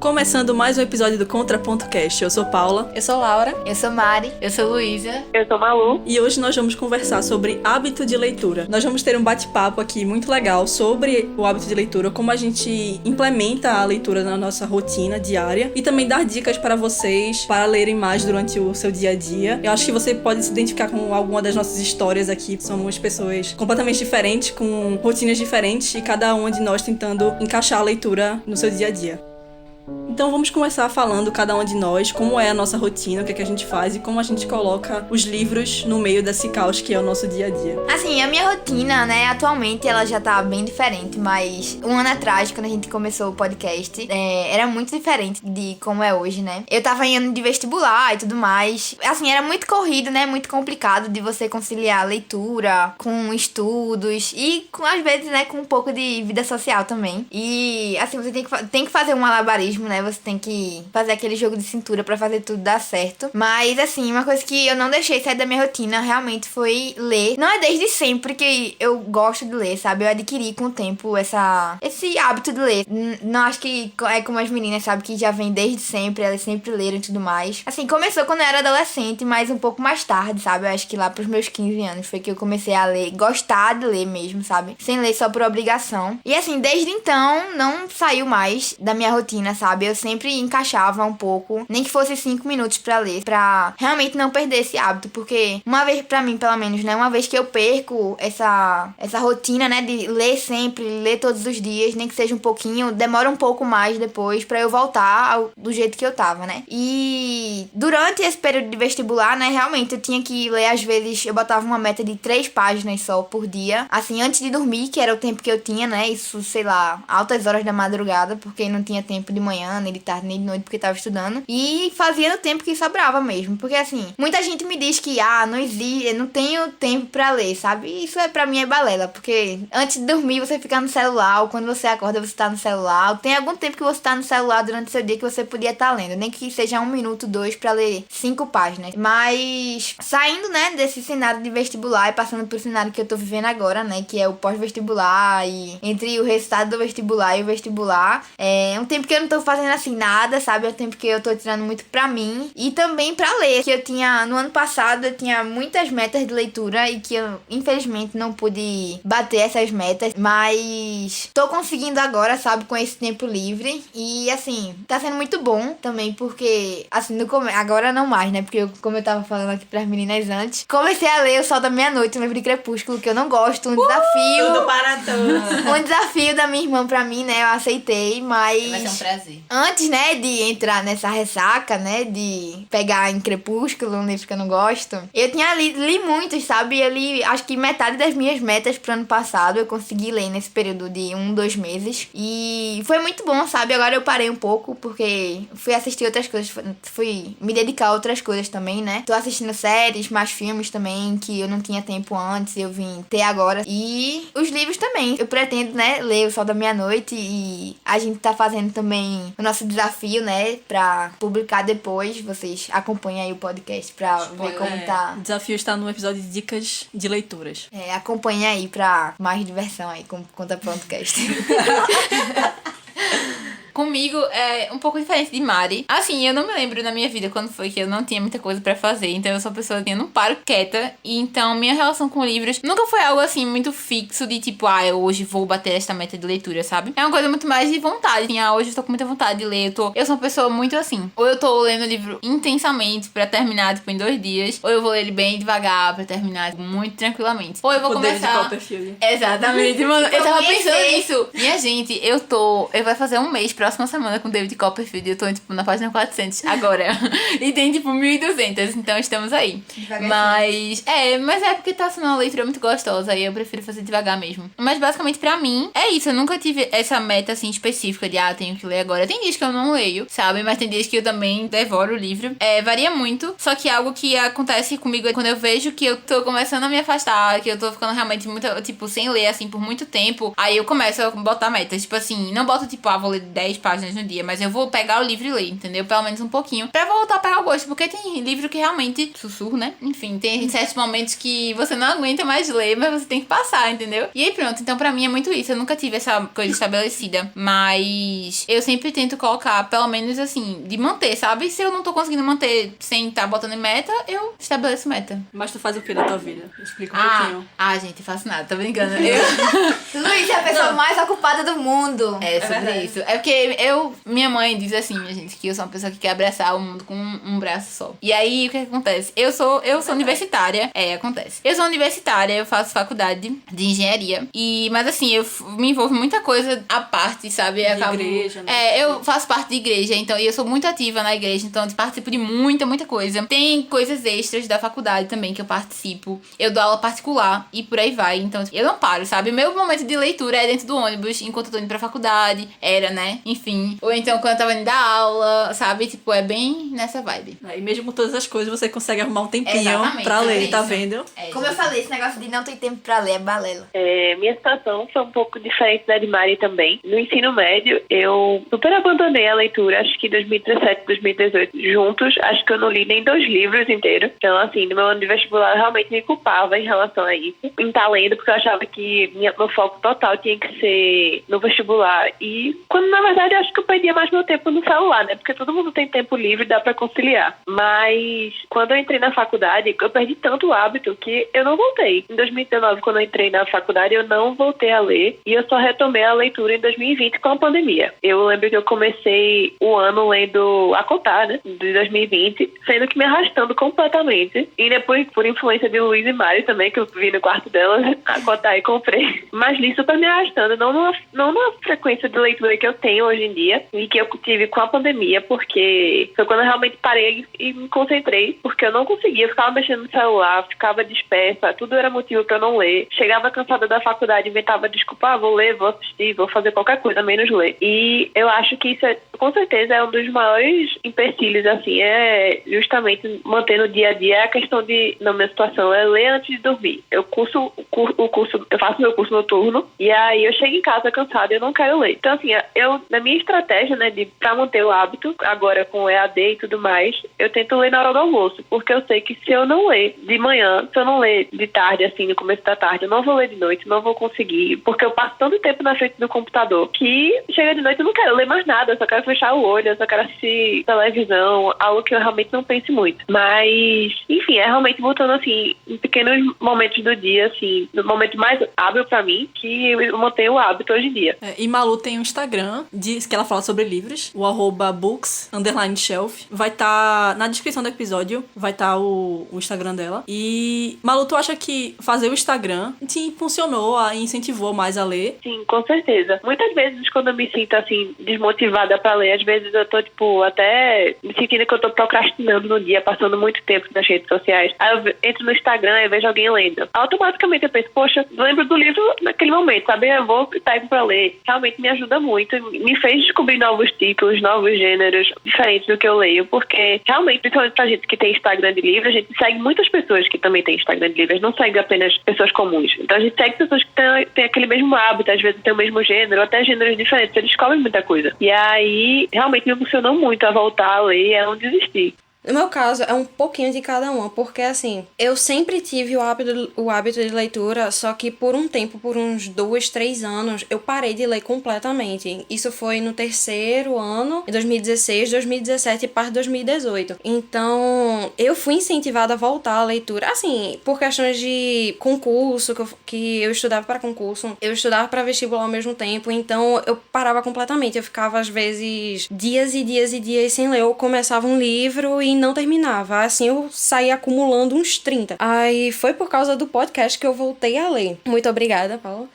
Começando mais um episódio do Contraponto Cast. Eu sou Paula. Eu sou Laura. Eu sou Mari. Eu sou Luísa. Eu sou Malu. E hoje nós vamos conversar sobre hábito de leitura. Nós vamos ter um bate-papo aqui muito legal sobre o hábito de leitura, como a gente implementa a leitura na nossa rotina diária e também dar dicas para vocês para lerem mais durante o seu dia a dia. Eu acho que você pode se identificar com alguma das nossas histórias aqui. Somos pessoas completamente diferentes, com rotinas diferentes e cada uma de nós tentando encaixar a leitura no seu dia a dia. Então vamos começar falando, cada um de nós, como é a nossa rotina, o que é que a gente faz e como a gente coloca os livros no meio desse caos que é o nosso dia a dia. Assim, a minha rotina, né, atualmente ela já tá bem diferente, mas um ano atrás, quando a gente começou o podcast, era muito diferente de como é hoje, né? Eu tava em ano de vestibular e tudo mais. Assim, era muito corrido, né, muito complicado de você conciliar leitura com estudos e, às vezes, né, com um pouco de vida social também. E, assim, você tem que fazer um malabarismo, né? Você tem que fazer aquele jogo de cintura pra fazer tudo dar certo. Mas, assim, uma coisa que eu não deixei sair da minha rotina realmente foi ler. Não é desde sempre que eu gosto de ler, sabe? Eu adquiri com o tempo esse hábito de ler. Não acho que é como as meninas, sabe? Que já vem desde sempre, elas sempre leram e tudo mais. Assim, começou quando eu era adolescente, mas um pouco mais tarde, sabe? Eu acho que lá pros meus 15 anos foi que eu comecei a ler, gostar de ler mesmo, sabe? Sem ler só por obrigação. E, assim, desde então, não saiu mais da minha rotina, sabe? Eu sempre encaixava um pouco, nem que fosse 5 minutos pra ler, pra realmente não perder esse hábito, porque uma vez, pra mim, pelo menos, né, uma vez que eu perco essa rotina, né, de ler sempre, ler todos os dias, nem que seja um pouquinho, demora um pouco mais depois pra eu voltar do jeito que eu tava, né? E durante esse período de vestibular, né, realmente eu tinha que ler, às vezes, eu botava uma meta de 3 páginas só por dia, assim, antes de dormir, que era o tempo que eu tinha, né, isso, sei lá, altas horas da madrugada, porque não tinha tempo de manhã, nem de tarde, nem de noite, porque tava estudando. E fazia no tempo que sobrava mesmo. Porque, assim, muita gente me diz que, não existe, não tenho tempo pra ler, sabe? E isso pra mim é balela. Porque antes de dormir, você fica no celular, ou quando você acorda, você tá no celular. Ou tem algum tempo que você tá no celular durante o seu dia que você podia estar lendo. Nem que seja 1 minuto, 2, pra ler 5 páginas. Mas, saindo, né, desse cenário de vestibular e passando pro cenário que eu tô vivendo agora, né, que é o pós-vestibular e entre o resultado do vestibular e o vestibular, é um tempo que eu não tô fazendo assim nada, sabe? É o tempo que eu tô tirando muito pra mim e também pra ler, que eu tinha, no ano passado, eu tinha muitas metas de leitura e que eu, infelizmente, não pude bater essas metas, mas tô conseguindo agora, sabe? Com esse tempo livre e, assim, tá sendo muito bom também, porque, assim, agora não mais, né? Porque, como eu tava falando aqui pras meninas antes, comecei a ler O Sol da Meia-Noite, um livro de Crepúsculo, que eu não gosto, um desafio. Tudo para todos. Um desafio da minha irmã pra mim, né? Eu aceitei, mas... Vai ser um prazer. Antes, né, de entrar nessa ressaca, né, de pegar em Crepúsculo, um livro que eu não gosto, eu tinha li muitos, sabe? Eu li, acho que metade das minhas metas pro ano passado, eu consegui ler nesse período de 2 meses. E foi muito bom, sabe? Agora eu parei um pouco, porque fui assistir outras coisas, fui me dedicar a outras coisas também, né? Tô assistindo séries, mais filmes também, que eu não tinha tempo antes, eu vim ter agora. E os livros também. Eu pretendo, né, ler O Sol da Meia-Noite e a gente tá fazendo também o nosso desafio, né, pra publicar depois. Vocês acompanhem aí o podcast pra ver como tá. O desafio está no episódio de dicas de leituras. Acompanhem aí pra mais diversão aí com Conta Podcast. Comigo é um pouco diferente de Mari. Assim, eu não me lembro na minha vida quando foi que eu não tinha muita coisa pra fazer. Então eu sou uma pessoa que eu não paro quieta. E então minha relação com livros nunca foi algo assim muito fixo de tipo, eu hoje vou bater esta meta de leitura, sabe? É uma coisa muito mais de vontade. Assim, hoje eu tô com muita vontade de ler. Eu sou uma pessoa muito assim. Ou eu tô lendo o livro intensamente pra terminar, tipo, em 2 dias. Ou eu vou ler ele bem devagar pra terminar muito tranquilamente. Ou eu vou começar... David Copperfield. Exatamente, mano. Eu tava pensando nisso. Minha gente, eu vai fazer 1 mês próxima semana com David Copperfield. Eu tô, tipo, na página 400 agora. E tem, tipo, 1.200. Então, estamos aí. Mas é porque tá sendo uma leitura muito gostosa. E eu prefiro fazer devagar mesmo. Mas, basicamente, pra mim, é isso. Eu nunca tive essa meta, assim, específica de, tenho que ler agora. Tem dias que eu não leio, sabe? Mas tem dias que eu também devoro o livro. Varia muito. Só que algo que acontece comigo é quando eu vejo que eu tô começando a me afastar, que eu tô ficando realmente muito, tipo, sem ler, assim, por muito tempo. Aí eu começo a botar metas. Tipo assim, não boto, tipo, vou ler 10 páginas no dia, mas eu vou pegar o livro e ler, entendeu? Pelo menos um pouquinho, pra voltar a pegar o gosto, porque tem livro que realmente sussurro, né? Enfim, tem certos momentos que você não aguenta mais ler, mas você tem que passar, entendeu? E aí pronto, então pra mim é muito isso, eu nunca tive essa coisa estabelecida, mas eu sempre tento colocar, pelo menos assim, de manter, sabe? Se eu não tô conseguindo manter sem estar botando em meta, eu estabeleço meta. Mas tu faz o que da tua vida? Explica um pouquinho. Gente, faço nada, tô brincando. Luiz é a pessoa mais ocupada do mundo. É sobre isso. É porque minha mãe diz assim, minha gente, que eu sou uma pessoa que quer abraçar o mundo com um braço só. E aí, o que acontece? Eu sou universitária. Acontece. Eu sou universitária, eu faço faculdade de engenharia. Mas assim, eu me envolvo em muita coisa à parte, sabe? Igreja, né? Eu faço parte de igreja, então, e eu sou muito ativa na igreja, então eu participo de muita coisa. Tem coisas extras da faculdade também que eu participo. Eu dou aula particular e por aí vai. Então, eu não paro, sabe? O meu momento de leitura é dentro do ônibus, enquanto eu tô indo pra faculdade. Né? Enfim. Ou então quando eu tava indo dar aula, sabe? Tipo, é bem nessa vibe. E mesmo com todas as coisas, você consegue arrumar um tempinho Exatamente, pra ler, isso. tá vendo? Como eu falei, esse negócio de não ter tempo pra ler é balela. Minha situação foi um pouco diferente da de Mari também. No ensino médio, eu super abandonei a leitura, acho que 2017, 2018, juntos. Acho que eu não li nem 2 livros inteiros. Então, assim, no meu ano de vestibular, eu realmente me culpava em relação a isso. Em estar lendo, porque eu achava que meu foco total tinha que ser no vestibular. E quando, na verdade, eu acho que eu perdia mais meu tempo no celular, né? Porque todo mundo tem tempo livre e dá pra conciliar. Mas, quando eu entrei na faculdade, eu perdi tanto o hábito que eu não voltei. Em 2019, quando eu entrei na faculdade, eu não voltei a ler. E eu só retomei a leitura em 2020 com a pandemia. Eu lembro que eu comecei o ano lendo A Contar, né? De 2020, sendo que me arrastando completamente. E depois, por influência de Luiz e Mari também, que eu vi no quarto delas, A Contar e comprei. Mas li super me arrastando, não numa frequência de leitura que eu tenho hoje em dia e que eu tive com a pandemia, porque foi quando eu realmente parei e me concentrei, porque eu não conseguia, eu ficava mexendo no celular, ficava dispersa, tudo era motivo pra eu não ler. Chegava cansada da faculdade, inventava desculpa, vou ler, vou assistir, vou fazer qualquer coisa, menos ler. E eu acho que isso, com certeza, é um dos maiores empecilhos, assim, é justamente manter no dia a dia a questão de, na minha situação, é ler antes de dormir. Eu faço meu curso noturno, e aí eu chego em casa cansada e eu não quero ler. Então, assim, na minha estratégia, né, pra manter o hábito, agora com o EAD e tudo mais, eu tento ler na hora do almoço, porque eu sei que se eu não ler de manhã, se eu não ler de tarde, assim, no começo da tarde, eu não vou ler de noite, não vou conseguir, porque eu passo tanto tempo na frente do computador que chega de noite eu não quero ler mais nada, eu só quero fechar o olho, eu só quero assistir televisão, algo que eu realmente não pense muito. Mas, enfim, é realmente voltando, assim, em pequenos momentos do dia, assim, no momento mais hábil pra mim, que eu mantenho o hábito hoje em dia. E Malu tem um Instagram, diz que ela fala sobre livros, o @books_shelf. Vai estar na descrição do episódio, vai estar o Instagram dela. E, Malu, tu acha que fazer o Instagram te impulsionou, incentivou mais a ler? Sim, com certeza. Muitas vezes, quando eu me sinto, assim, desmotivada pra ler, às vezes eu tô, tipo, até me sentindo que eu tô procrastinando no dia, passando muito tempo nas redes sociais. Aí eu entro no Instagram e vejo alguém lendo. Automaticamente eu penso, poxa, lembro do livro naquele momento, sabe? Eu vou estar pra ler. Realmente me ajuda muito. Me fez descobrir novos títulos, novos gêneros, diferentes do que eu leio, porque realmente, principalmente pra gente que tem Instagram de livros, a gente segue muitas pessoas que também têm Instagram de livros, não segue apenas pessoas comuns. Então a gente segue pessoas que têm aquele mesmo hábito, às vezes tem o mesmo gênero, até gêneros diferentes, você descobre muita coisa. E aí, realmente me emocionou muito a voltar a ler e a não desistir. No meu caso, é um pouquinho de cada uma, porque assim, eu sempre tive o hábito de leitura, só que por um tempo, por uns 2, 3 anos, eu parei de ler completamente. Isso foi no 3º ano, em 2016, 2017 e parte de 2018. Então, eu fui incentivada a voltar à leitura, assim, por questões de concurso, que eu estudava para concurso, eu estudava para vestibular ao mesmo tempo, então eu parava completamente. Eu ficava, às vezes, dias e dias e dias sem ler. Eu começava um livro e não terminava. Assim, eu saí acumulando uns 30. Aí foi por causa do podcast que eu voltei a ler. Muito obrigada, Paula.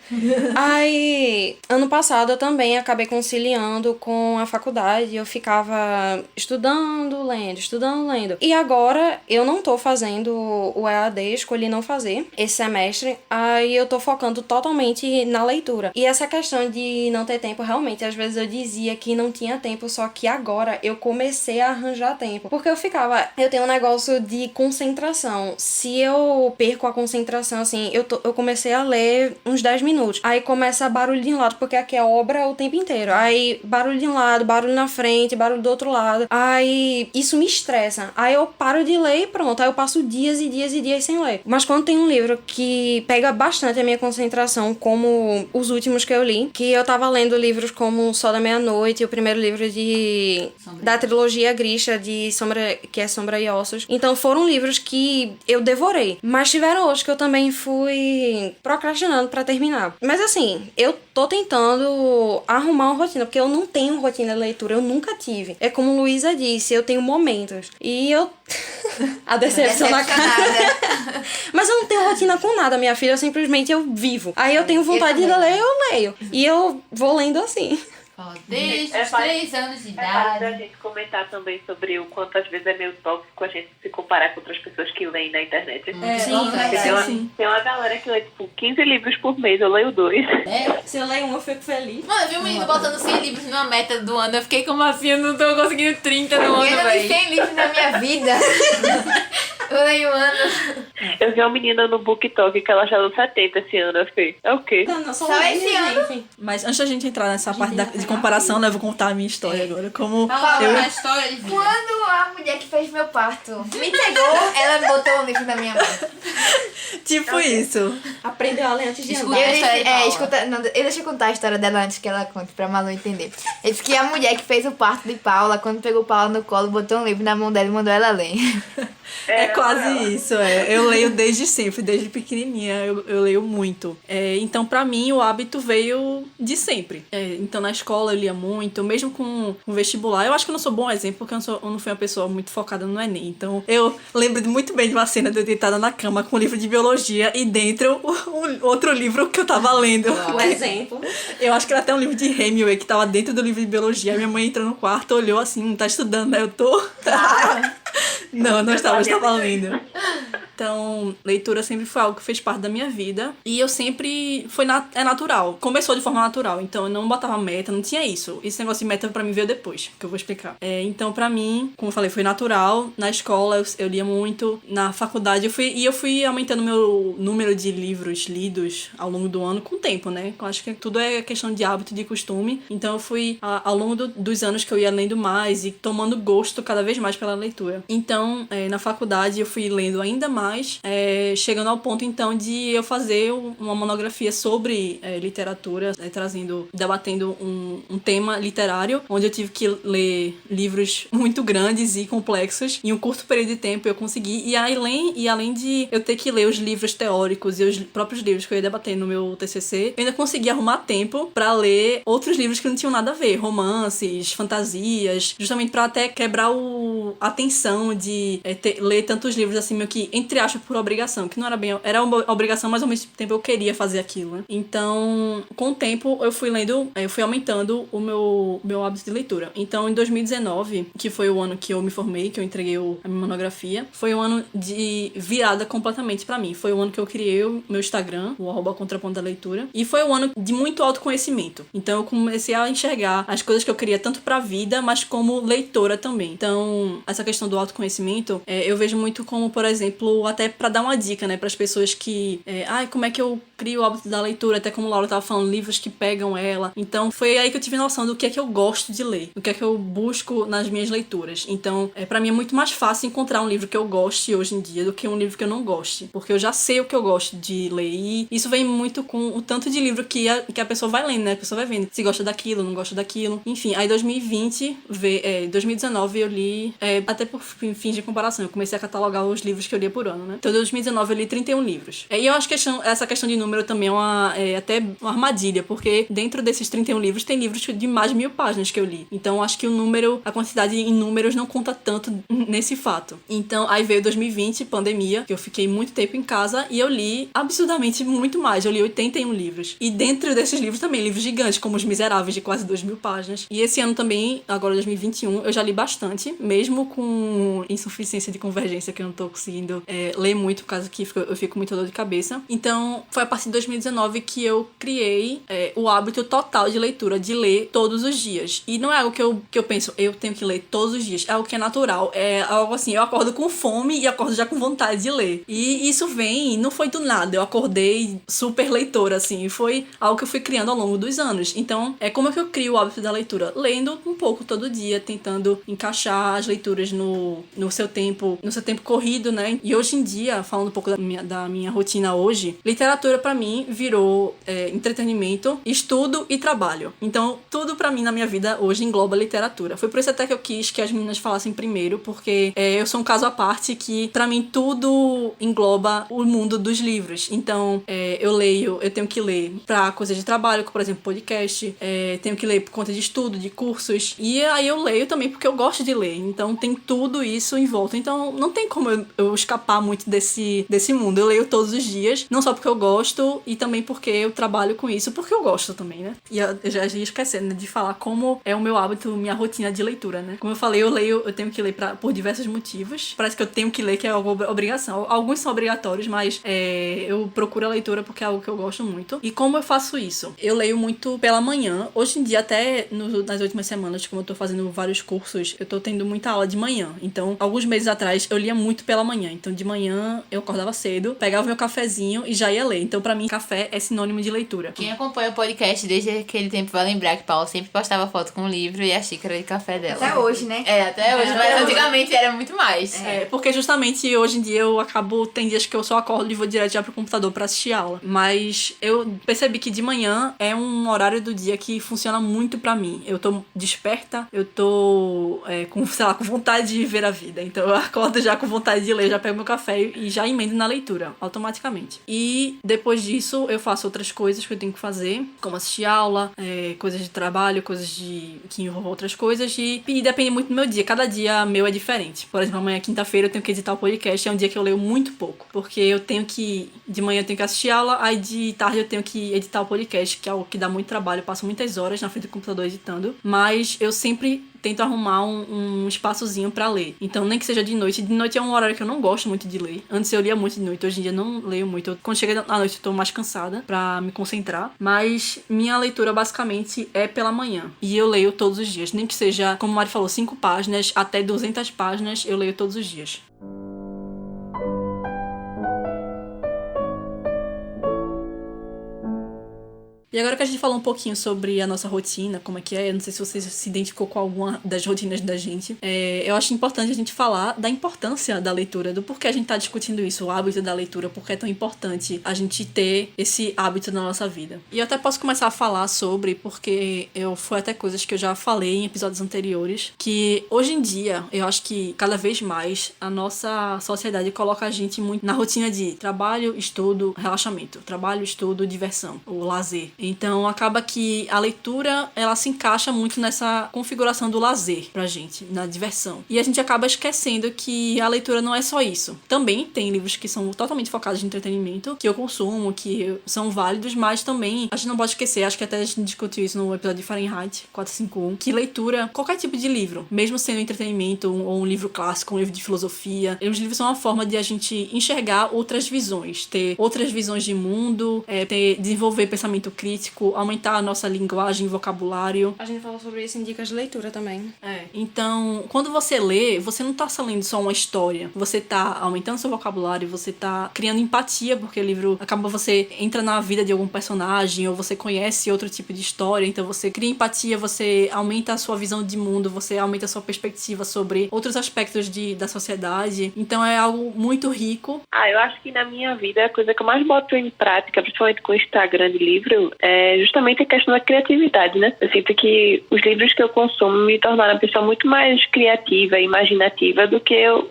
Aí, ano passado eu também acabei conciliando com a faculdade. Eu ficava estudando, lendo. E agora eu não tô fazendo o EAD, escolhi não fazer esse semestre. Aí eu tô focando totalmente na leitura. E essa questão de não ter tempo, realmente, às vezes eu dizia que não tinha tempo, só que agora eu comecei a arranjar tempo. Porque eu ficava. Eu tenho um negócio de concentração. Se eu perco a concentração, assim, eu comecei a ler uns 10 minutos. Aí começa barulho de um lado, porque aqui é obra o tempo inteiro. Aí barulho de um lado, barulho na frente, barulho do outro lado. Aí isso me estressa. Aí eu paro de ler e pronto. Aí eu passo dias e dias e dias sem ler. Mas quando tem um livro que pega bastante a minha concentração, como os últimos que eu li, que eu tava lendo livros como Sol da Meia-Noite, o primeiro livro da trilogia Grisha, que é Sombra e Ossos. Então foram livros que eu devorei. Mas tiveram outros que eu também fui procrastinando pra terminar. Mas assim, eu tô tentando arrumar uma rotina, porque eu não tenho rotina de leitura, eu nunca tive. É como Luísa disse, eu tenho momentos. E eu... a decepção na cara. Mas eu não tenho rotina com nada, minha filha, eu vivo. Aí eu tenho vontade de ler, eu leio. E eu vou lendo assim. Desde os 3 anos de É fácil da idade. gente comentar também sobre o quanto às vezes é meio tóxico a gente se comparar com outras pessoas que leem na internet. Tem uma galera que lê, tipo, 15 livros por mês, eu leio 2. Se eu leio um, eu fico feliz. Mano, eu vi um menino botando 100 livros numa meta do ano. Eu fiquei como assim, eu não tô conseguindo 30 no ano, Eu não li velho. 100 livros na minha vida. Eu leio um ano. Eu vi uma menina no BookTok que ela já leu 70 esse ano, eu fiquei, é o quê? Não, Só esse ano. Mas antes da gente entrar nessa parte de comparação, né, eu vou contar a minha história agora. Como Fala eu... a história de vida. Quando a mulher que fez meu parto me entregou, ela botou um livro na minha mão. Tipo isso. Aprendeu a ler antes de Escuta. andar. Eu História de disse, Paula. deixa eu contar a história dela antes que ela conte pra Malu entender. Eu disse que a mulher que fez o parto de Paula, quando pegou Paula no colo, botou um livro na mão dela e mandou ela ler. É quase isso, Eu leio desde sempre, desde pequenininha, eu leio muito. Então, pra mim, o hábito veio de sempre. Então, na escola eu lia muito, mesmo com o vestibular. Eu acho que eu não sou bom exemplo, porque eu não fui uma pessoa muito focada no Enem. Então, eu lembro muito bem de uma cena de eu deitada na cama com um livro de biologia e dentro outro livro que eu tava lendo. Um exemplo. Eu acho que era até um livro de Hemingway que tava dentro do livro de biologia. Minha mãe entrou no quarto, olhou assim, tá estudando, né? Eu tô... Não estava, eu estava lendo. Então, leitura sempre foi algo que fez parte da minha vida. E eu sempre... É natural. Começou de forma natural. Então, eu não botava meta, não tinha isso. Esse negócio de meta pra mim veio depois, que eu vou explicar. Então, pra mim, como eu falei, foi natural. Na escola, eu lia muito. Na faculdade, eu fui aumentando meu número de livros lidos ao longo do ano com o tempo, né? Eu acho que tudo é questão de hábito, de costume. Então, eu fui, ao longo dos anos que eu ia lendo mais e tomando gosto cada vez mais pela leitura. Então, na faculdade, eu fui lendo ainda mais, chegando ao ponto, então, de eu fazer uma monografia sobre literatura, debatendo um tema literário, onde eu tive que ler livros muito grandes e complexos em um curto período de tempo. Eu consegui, e além de eu ter que ler os livros teóricos e os próprios livros que eu ia debater no meu TCC, eu ainda consegui arrumar tempo pra ler outros livros que não tinham nada a ver, romances, fantasias, justamente pra até quebrar a tensão de ler tantos livros assim, meio que, entre aspas, por obrigação, que não era bem... Era uma obrigação, mas ao mesmo tempo eu queria fazer aquilo, né? Então, com o tempo, eu fui aumentando o meu hábito de leitura. Então, em 2019, que foi o ano que eu me formei, que eu entreguei a minha monografia, foi um ano de virada completamente pra mim. Foi o ano que eu criei o meu Instagram, o @contraponto da leitura, e foi um ano de muito autoconhecimento. Então, eu comecei a enxergar as coisas que eu queria tanto pra vida, mas como leitora também. Então, essa questão do autoconhecimento, eu vejo muito como, por exemplo, até pra dar uma dica, né, pras pessoas que... como é que eu crio o hábito da leitura? Até como a Laura tava falando, livros que pegam ela. Então, foi aí que eu tive noção do que é que eu gosto de ler, do que é que eu busco nas minhas leituras. Então, pra mim é muito mais fácil encontrar um livro que eu goste hoje em dia do que um livro que eu não goste, porque eu já sei o que eu gosto de ler, e isso vem muito com o tanto de livro que a pessoa vai lendo, né? A pessoa vai vendo se gosta daquilo, não gosta daquilo. Enfim, aí 2019 eu li, até por fins de comparação, eu comecei a catalogar os livros que eu lia por ano, né? Então, em 2019 eu li 31 livros. E eu acho que essa questão de número também é até uma armadilha, porque dentro desses 31 livros tem livros de mais de 1000 páginas que eu li. Então, acho que a quantidade em números não conta tanto nesse fato. Então, aí veio 2020, pandemia, que eu fiquei muito tempo em casa e eu li absurdamente muito mais. Eu li 81 livros. E dentro desses livros também, livros gigantes, como Os Miseráveis, de quase 2000 páginas. E esse ano também, agora 2021, eu já li bastante, mesmo com insuficiência de convergência, que eu não tô conseguindo ler muito, por causa que eu fico muito dor de cabeça. Então, foi a partir de 2019 que eu criei o hábito total de leitura, de ler todos os dias. E não é algo que eu penso, eu tenho que ler todos os dias. É algo que é natural. É algo assim, eu acordo com fome e acordo já com vontade de ler. E isso não foi do nada. Eu acordei super leitora, assim. Foi algo que eu fui criando ao longo dos anos. Então, como é que eu crio o hábito da leitura? Lendo um pouco todo dia, tentando encaixar as leituras no seu tempo corrido, né? E hoje em dia, falando um pouco da minha rotina hoje, literatura pra mim virou entretenimento, estudo e trabalho. Então, tudo pra mim na minha vida hoje engloba literatura. Foi por isso até que eu quis que as meninas falassem primeiro, porque eu sou um caso à parte que pra mim tudo engloba o mundo dos livros. Então, eu tenho que ler pra coisa de trabalho, como por exemplo podcast, tenho que ler por conta de estudo, de cursos, e aí eu leio também porque eu gosto de ler. Então, tem tudo isso em volta. Então, não tem como eu escapar muito desse mundo. Eu leio todos os dias, não só porque eu gosto, e também porque eu trabalho com isso, porque eu gosto também, né? E eu já ia esquecendo, né, de falar como é o meu hábito, minha rotina de leitura, né? Como eu falei, eu tenho que ler por diversos motivos. Parece que eu tenho que ler, que é algo obrigação. Alguns são obrigatórios, mas eu procuro a leitura porque é algo que eu gosto muito. E como eu faço isso? Eu leio muito pela manhã. Hoje em dia, até nas últimas semanas, como eu tô fazendo vários cursos, eu tô tendo muita aula de manhã. Então, alguns meses atrás, eu lia muito pela manhã. Então, de manhã, eu acordava cedo, pegava meu cafezinho e já ia ler. Então, pra mim, café é sinônimo de leitura. Quem acompanha o podcast desde aquele tempo vai lembrar que Paula sempre postava foto com o livro e a xícara de café dela. Até hoje, né? Até hoje, mas antigamente era muito mais. Porque justamente hoje em dia tem dias que eu só acordo e vou direto já pro computador pra assistir aula. Mas eu percebi que de manhã é um horário do dia que funciona muito pra mim. Eu tô desperta, eu tô com vontade de viver a vida. Então eu acordo já com vontade de ler, já pego meu café e já emendo na leitura, automaticamente. E depois disso eu faço outras coisas que eu tenho que fazer, como assistir aula, coisas de trabalho, coisas que envolvam outras coisas, e depende muito do meu dia. Cada dia meu é diferente. Por exemplo, amanhã, quinta-feira, eu tenho que editar o podcast, é um dia que eu leio muito pouco, porque de manhã eu tenho que assistir aula, aí de tarde eu tenho que editar o podcast, que é algo que dá muito trabalho, eu passo muitas horas na frente do computador editando, mas eu sempre tento arrumar um espaçozinho pra ler. Então, nem que seja de noite. De noite é um horário que eu não gosto muito de ler. Antes eu lia muito de noite, hoje em dia não leio muito. Quando chega à noite eu tô mais cansada pra me concentrar. Mas minha leitura basicamente é pela manhã. E eu leio todos os dias. Nem que seja, como o Mari falou, 5 páginas até 200 páginas, eu leio todos os dias. E agora que a gente falou um pouquinho sobre a nossa rotina, como é que é, eu não sei se você se identificou com alguma das rotinas da gente, eu acho importante a gente falar da importância da leitura, do porquê a gente tá discutindo isso, o hábito da leitura, porque é tão importante a gente ter esse hábito na nossa vida. E eu até posso começar a falar sobre, porque foi até coisas que eu já falei em episódios anteriores, que hoje em dia, eu acho que cada vez mais a nossa sociedade coloca a gente muito na rotina de trabalho, estudo, relaxamento. Trabalho, estudo, diversão, o lazer. Então, acaba que a leitura, ela se encaixa muito nessa configuração do lazer pra gente, na diversão. E a gente acaba esquecendo que a leitura não é só isso. Também tem livros que são totalmente focados em entretenimento, que eu consumo, que são válidos, mas também a gente não pode esquecer, acho que até a gente discutiu isso no episódio de Fahrenheit 451, que leitura, qualquer tipo de livro, mesmo sendo entretenimento ou um livro clássico, um livro de filosofia, os livros são uma forma de a gente enxergar outras visões, ter outras visões de mundo, desenvolver pensamento crítico, aumentar a nossa linguagem, vocabulário. A gente falou sobre isso em dicas de leitura também. Então, quando você lê, você não tá só lendo só uma história. Você tá aumentando seu vocabulário, você tá criando empatia, porque o livro você entra na vida de algum personagem, ou você conhece outro tipo de história, então você cria empatia, você aumenta a sua visão de mundo, você aumenta a sua perspectiva sobre outros aspectos da sociedade. Então é algo muito rico. Eu acho que na minha vida a coisa que eu mais boto em prática, principalmente com o Instagram de livro, é justamente a questão da criatividade, né? Eu sinto que os livros que eu consumo me tornaram uma pessoa muito mais criativa e imaginativa do que eu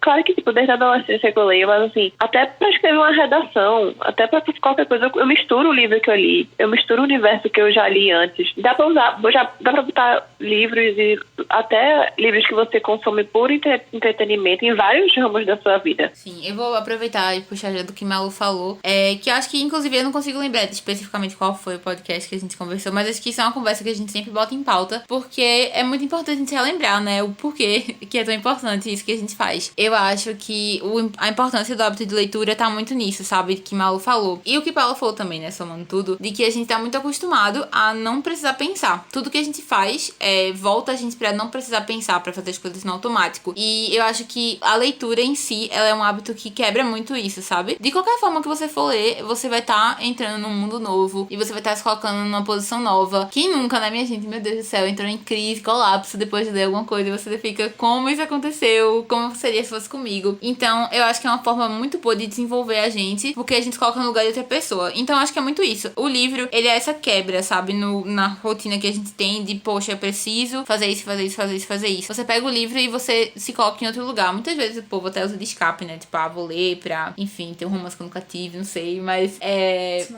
Claro que, desde a adolescência que eu leio, mas assim, até pra escrever uma redação, até pra qualquer coisa, eu misturo o livro que eu li, eu misturo o universo que eu já li antes. Dá pra botar livros e até livros que você consome por entretenimento em vários ramos da sua vida. Sim, eu vou aproveitar e puxar já do que Malu falou, que eu acho que, inclusive, eu não consigo lembrar especificamente qual foi o podcast que a gente conversou, mas acho que isso é uma conversa que a gente sempre bota em pauta, porque é muito importante a gente relembrar, né, o porquê que é tão importante isso que a gente faz. Eu eu acho que a importância do hábito de leitura tá muito nisso, sabe? Que Malu falou. E o que Paula falou também, né? Somando tudo. De que a gente tá muito acostumado a não precisar pensar. Tudo que a gente faz volta a gente pra não precisar pensar, pra fazer as coisas no automático. E eu acho que a leitura em si, ela é um hábito que quebra muito isso, sabe? De qualquer forma que você for ler, você vai estar entrando num mundo novo. E você vai estar se colocando numa posição nova. Quem nunca, né, minha gente? Meu Deus do céu, entrou em crise, colapso depois de ler alguma coisa. E você fica, como isso aconteceu? Como seria se fosse comigo? Então, eu acho que é uma forma muito boa de desenvolver a gente, porque a gente coloca no lugar de outra pessoa. Então, eu acho que é muito isso. O livro, ele é essa quebra, sabe? Na rotina que a gente tem de, poxa, eu preciso fazer isso, fazer isso, fazer isso, fazer isso. Você pega o livro e você se coloca em outro lugar. Muitas vezes o povo até usa de escape, né? Tipo, vou ler pra, enfim, ter um romance que eu nunca tive, não sei, mas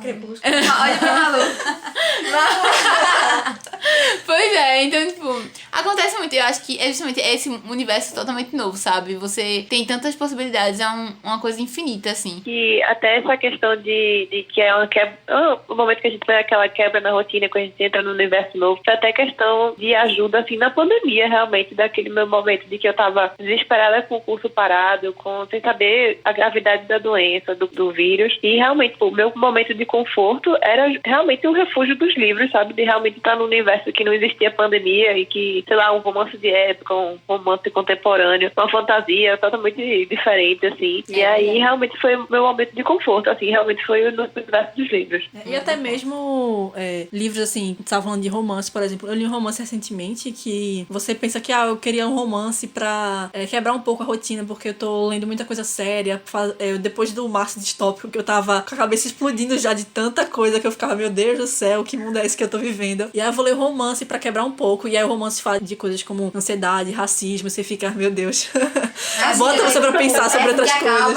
Crepúsculo. Olha pra Malu. Pois é, então, tipo, acontece muito. Eu acho que é justamente esse universo totalmente novo, sabe? Você tem tantas possibilidades, é uma coisa infinita, assim. E até essa questão de que é uma quebra, o momento que a gente tem aquela quebra na rotina, quando a gente entra no universo novo, foi até questão de ajuda, assim, na pandemia, realmente, daquele meu momento de que eu tava desesperada com o curso parado, sem saber a gravidade da doença, do vírus, e realmente, o meu momento de conforto era realmente um refúgio dos livros, sabe? De realmente estar num universo que não existia pandemia e que, sei lá, um romance de época, um romance contemporâneo, uma fantasia totalmente diferente, assim. E aí, realmente, foi o meu momento de conforto, assim, realmente foi no universo dos livros. E até mesmo livros, assim, você tava falando de romance, por exemplo. Eu li um romance recentemente que você pensa que, eu queria um romance pra quebrar um pouco a rotina, porque eu tô lendo muita coisa séria. Depois do março distópico, que eu tava com a cabeça explodindo já de tanta coisa que eu ficava, meu Deus do céu, que mundo é esse que eu tô vivendo? E aí eu vou ler o romance pra quebrar um pouco. E aí o romance fala de coisas como ansiedade, racismo. Você fica, meu Deus. Bota você pra pensar sobre outras coisas.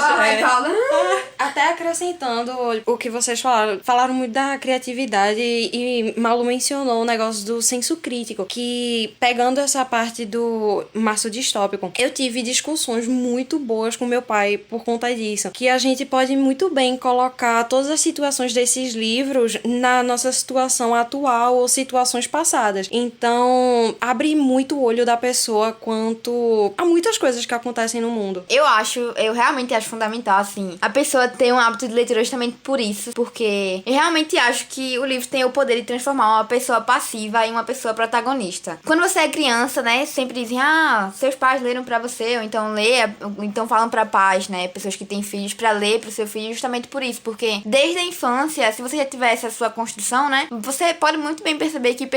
Até acrescentando o que vocês falaram muito da criatividade e Malu mencionou o negócio do senso crítico, que pegando essa parte do março distópico, eu tive discussões muito boas com meu pai por conta disso, que a gente pode muito bem colocar todas as situações desses livros na nossa situação atual ou situações passadas. Então, abre muito o olho da pessoa quanto a muitas coisas que acontecem no mundo. Eu realmente acho fundamental, assim, a pessoa ter um hábito de leitura justamente por isso, porque eu realmente acho que o livro tem o poder de transformar uma pessoa passiva em uma pessoa protagonista. Quando você é criança, né, sempre dizem, seus pais leram pra você, ou então falam pra pais, né, pessoas que têm filhos, pra ler pro seu filho justamente por isso, porque desde a infância, se você já tivesse a sua construção, né, você pode muito bem perceber que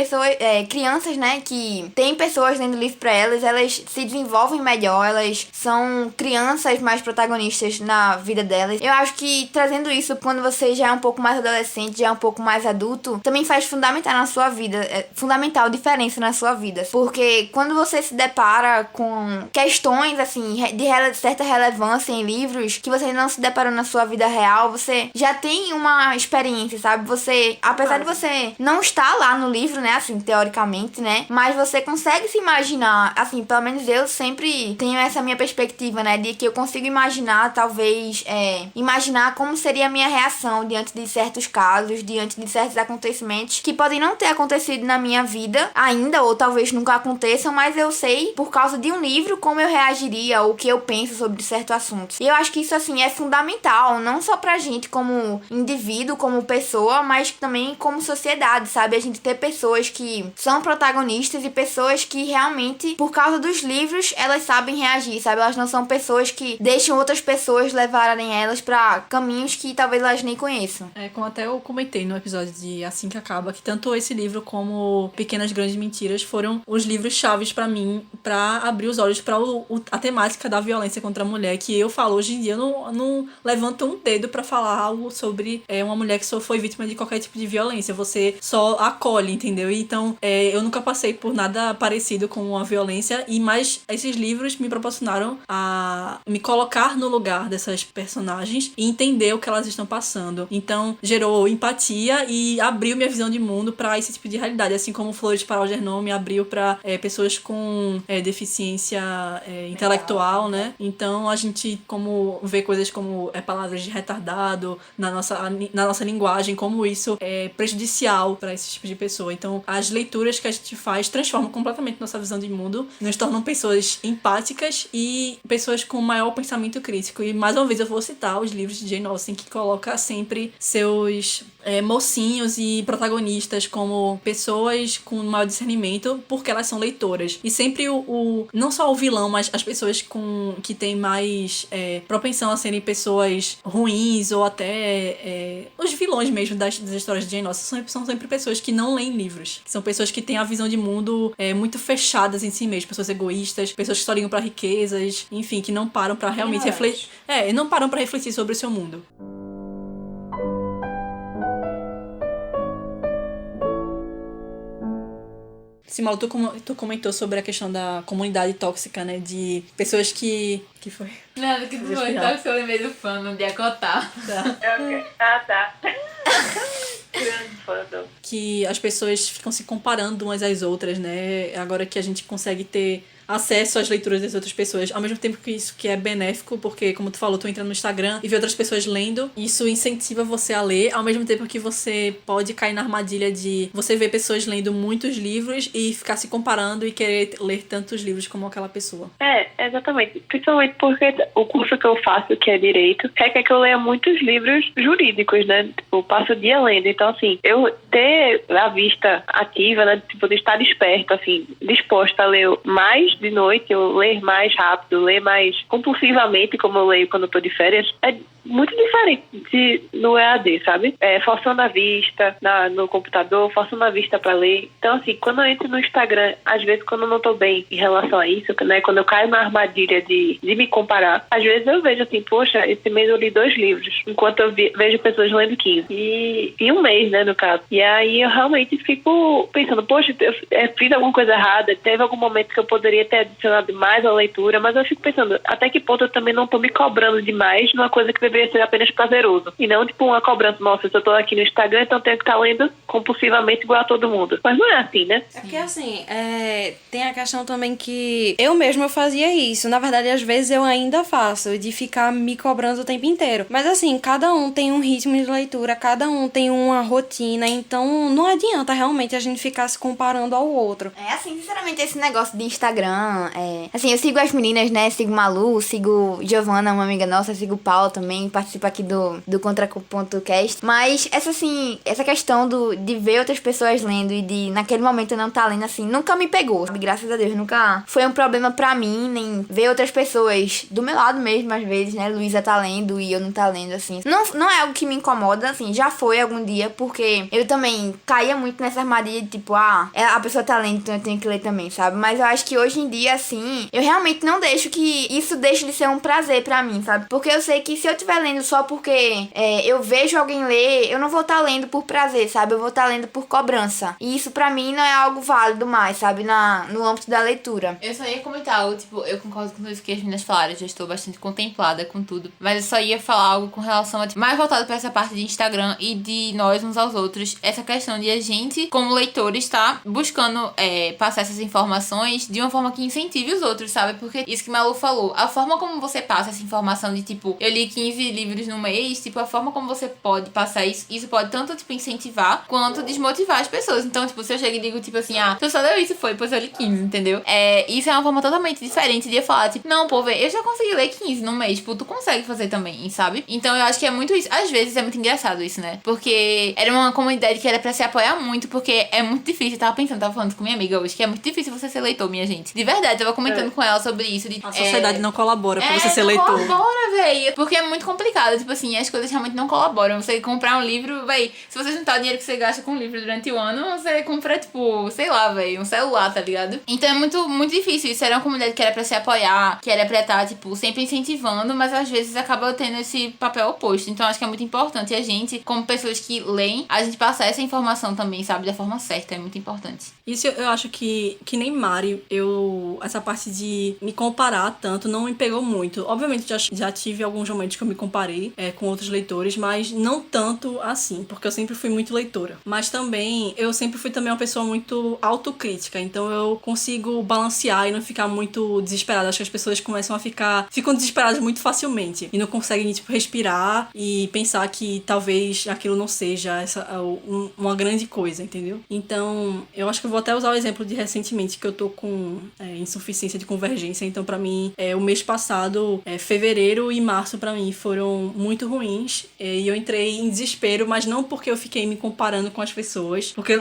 crianças, né, que tem pessoas lendo livro pra elas se desenvolvem melhor, elas são crianças mais protagonistas na vida delas. Eu acho que trazendo isso quando você já é um pouco mais adolescente, já é um pouco mais adulto, também faz fundamental diferença na sua vida. Porque quando você se depara com questões, assim, de certa relevância em livros que você não se deparou na sua vida real, você já tem uma experiência, sabe? Você, apesar de você não estar lá no livro, né, assim, teoricamente, né, mas você consegue se imaginar, assim, pelo menos eu sempre tenho essa minha perspectiva, né, de que eu consigo imaginar, talvez, imaginar como seria a minha reação diante de certos casos, diante de certos acontecimentos que podem não ter acontecido na minha vida ainda, ou talvez nunca aconteçam, mas eu sei, por causa de um livro, como eu reagiria, ou o que eu penso sobre certo assunto. E eu acho que isso, assim, é fundamental, não só pra gente como indivíduo, como pessoa, mas também como sociedade, sabe? A gente ter pessoas que são protagonistas e pessoas que realmente, por causa dos livros, elas sabem reagir, sabe? Elas não são pessoas que deixam outras pessoas levarem elas pra caminhos que talvez elas nem conheçam. Como até eu comentei no episódio de Assim que Acaba, que tanto esse livro como Pequenas Grandes Mentiras foram os livros chaves pra mim, pra abrir os olhos pra a temática da violência contra a mulher, que eu falo hoje em dia, eu não levanto um dedo pra falar algo sobre uma mulher que só foi vítima de qualquer tipo de violência. Você só acolhe, entendeu? Então, eu nunca passei por nada parecido com a violência, mas esses livros me proporcionaram a me colocar no lugar dessas personagens e entender o que elas estão passando. Então, gerou empatia e abriu minha visão de mundo pra esse tipo de realidade, assim como Flores para Algernon me abriu pra pessoas com deficiência intelectual, né? Então, a gente vê coisas como palavras de retardado na nossa linguagem, como isso é prejudicial pra esse tipo de pessoa. Então, as leituras que a gente faz transformam completamente nossa visão de mundo, nos tornam pessoas empáticas e e pessoas com maior pensamento crítico. E mais uma vez eu vou citar os livros de Jane Austen, que coloca sempre seus mocinhos e protagonistas como pessoas com maior discernimento, porque elas são leitoras. E sempre não só o vilão, mas as pessoas que têm mais propensão a serem pessoas ruins, ou até os vilões mesmo das histórias de Jane Austen são sempre pessoas que não leem livros. São pessoas que têm a visão de mundo muito fechadas em si mesmas, pessoas egoístas, pessoas que só ligam pra riquezas, enfim, que não param pra realmente refletir. Não param pra refletir sobre o seu mundo. Simalo, tu comentou sobre a questão da comunidade tóxica, né? De pessoas que foi? Nada, que tu foi, tá? Eu lembrei do fandom de Acotar. Tá. Ok. Ah, tá. Grande fandom. Que as pessoas ficam se comparando umas às outras, né? Agora que a gente consegue ter acesso às leituras das outras pessoas, ao mesmo tempo que isso que é benéfico, porque, como tu falou, tu entra no Instagram e vê outras pessoas lendo, isso incentiva você a ler, ao mesmo tempo que você pode cair na armadilha de você ver pessoas lendo muitos livros e ficar se comparando e querer ler tantos livros como aquela pessoa. Exatamente. Principalmente porque o curso que eu faço, que é Direito, requer que eu leia muitos livros jurídicos, né? Tipo, eu passo o dia lendo. Então, assim, eu ter a vista ativa, né? Tipo, de estar desperto, assim, disposta a ler mais de noite, eu ler mais rápido, ler mais compulsivamente, como eu leio quando eu tô de férias, é muito diferente no EAD, sabe? Forçando a vista no computador, forçando a vista pra ler. Então, assim, quando eu entro no Instagram, às vezes quando eu não tô bem em relação a isso, né? Quando eu caio na armadilha de me comparar, às vezes eu vejo assim, poxa, esse mês eu li 2 livros, enquanto eu vejo pessoas lendo 15. E um mês, né, no caso. E aí eu realmente fico pensando, poxa, eu fiz alguma coisa errada, teve algum momento que eu poderia ter adicionado mais à leitura, mas eu fico pensando, até que ponto eu também não tô me cobrando demais numa coisa que deveria ser apenas prazeroso. E não, tipo, uma cobrança, nossa, se eu tô aqui no Instagram, então eu tenho que estar lendo compulsivamente igual a todo mundo. Mas não é assim, né? É porque, assim, tem a questão também que eu mesma fazia isso. Na verdade, às vezes eu ainda faço, de ficar me cobrando o tempo inteiro. Mas, assim, cada um tem um ritmo de leitura, cada um tem uma rotina, então não adianta realmente a gente ficar se comparando ao outro. Assim, sinceramente, esse negócio de Instagram, assim, eu sigo as meninas, né, sigo Malu, sigo Giovana, uma amiga nossa, sigo Paula também, participa aqui do Contraponto Cast, mas essa questão de ver outras pessoas lendo e de naquele momento eu não tá lendo, assim, nunca me pegou, sabe? Graças a Deus, nunca foi um problema pra mim, nem ver outras pessoas do meu lado mesmo, às vezes, né, Luísa tá lendo e eu não tá lendo, assim, não é algo que me incomoda, assim, já foi algum dia, porque eu também caía muito nessa armadilha de tipo, a pessoa tá lendo, então eu tenho que ler também, sabe? Mas eu acho que hoje em dia, assim, eu realmente não deixo que isso deixe de ser um prazer pra mim, sabe? Porque eu sei que se eu estiver lendo só porque eu vejo alguém ler, eu não vou estar lendo por prazer, sabe? Eu vou estar lendo por cobrança. E isso pra mim não é algo válido mais, sabe? No âmbito da leitura. Eu só ia comentar algo, tipo, eu concordo com tudo que as meninas falaram, eu já estou bastante contemplada com tudo, mas eu só ia falar algo com relação a, tipo, mais voltado pra essa parte de Instagram e de nós uns aos outros, essa questão de a gente, como leitores, tá buscando passar essas informações de uma forma que incentive os outros, sabe? Porque isso que Malu falou, a forma como você passa essa informação de, tipo, eu li 15 livros no mês, tipo, a forma como você pode passar isso pode tanto, tipo, incentivar quanto desmotivar as pessoas. Então, tipo, se eu chego e digo, tipo assim, tu só deu isso, pois eu li 15, entendeu? Isso é uma forma totalmente diferente de eu falar, tipo, não, pô, velho, eu já consegui ler 15 no mês, tipo, tu consegue fazer também, sabe? Então, eu acho que é muito isso. Às vezes é muito engraçado isso, né? Porque era uma comunidade que era pra se apoiar muito, porque é muito difícil, eu tava falando com minha amiga hoje, que é muito difícil você ser leitor, minha gente. De verdade, eu tava comentando com ela sobre isso. A sociedade não colabora pra você ser não leitor. Colabora, velho. Porque é muito complicado. Tipo assim, as coisas realmente não colaboram. Você comprar um livro, véi, se você juntar o dinheiro que você gasta com um livro durante o ano, você compra, tipo, sei lá, véi, um celular, tá ligado? Então é muito, muito difícil. Isso era uma comunidade que era pra se apoiar, que era pra estar, tipo, sempre incentivando, mas às vezes acaba tendo esse papel oposto. Então acho que é muito importante a gente, como pessoas que leem, a gente passar essa informação também, sabe, da forma certa. É muito importante. Isso eu acho que nem Mari, essa parte de me comparar tanto não me pegou muito. Obviamente já tive alguns momentos que eu me comparei com outros leitores, mas não tanto assim, porque eu sempre fui muito leitora. Mas também, eu sempre fui também uma pessoa muito autocrítica, então eu consigo balancear e não ficar muito desesperada. Acho que as pessoas ficam desesperadas muito facilmente e não conseguem, tipo, respirar e pensar que talvez aquilo não seja uma grande coisa, entendeu? Então, eu acho que eu vou até usar o exemplo de recentemente, que eu tô com insuficiência de convergência. Então, pra mim, o mês passado, fevereiro e março, pra mim, foram muito ruins. E eu entrei em desespero, mas não porque eu fiquei me comparando com as pessoas. Porque,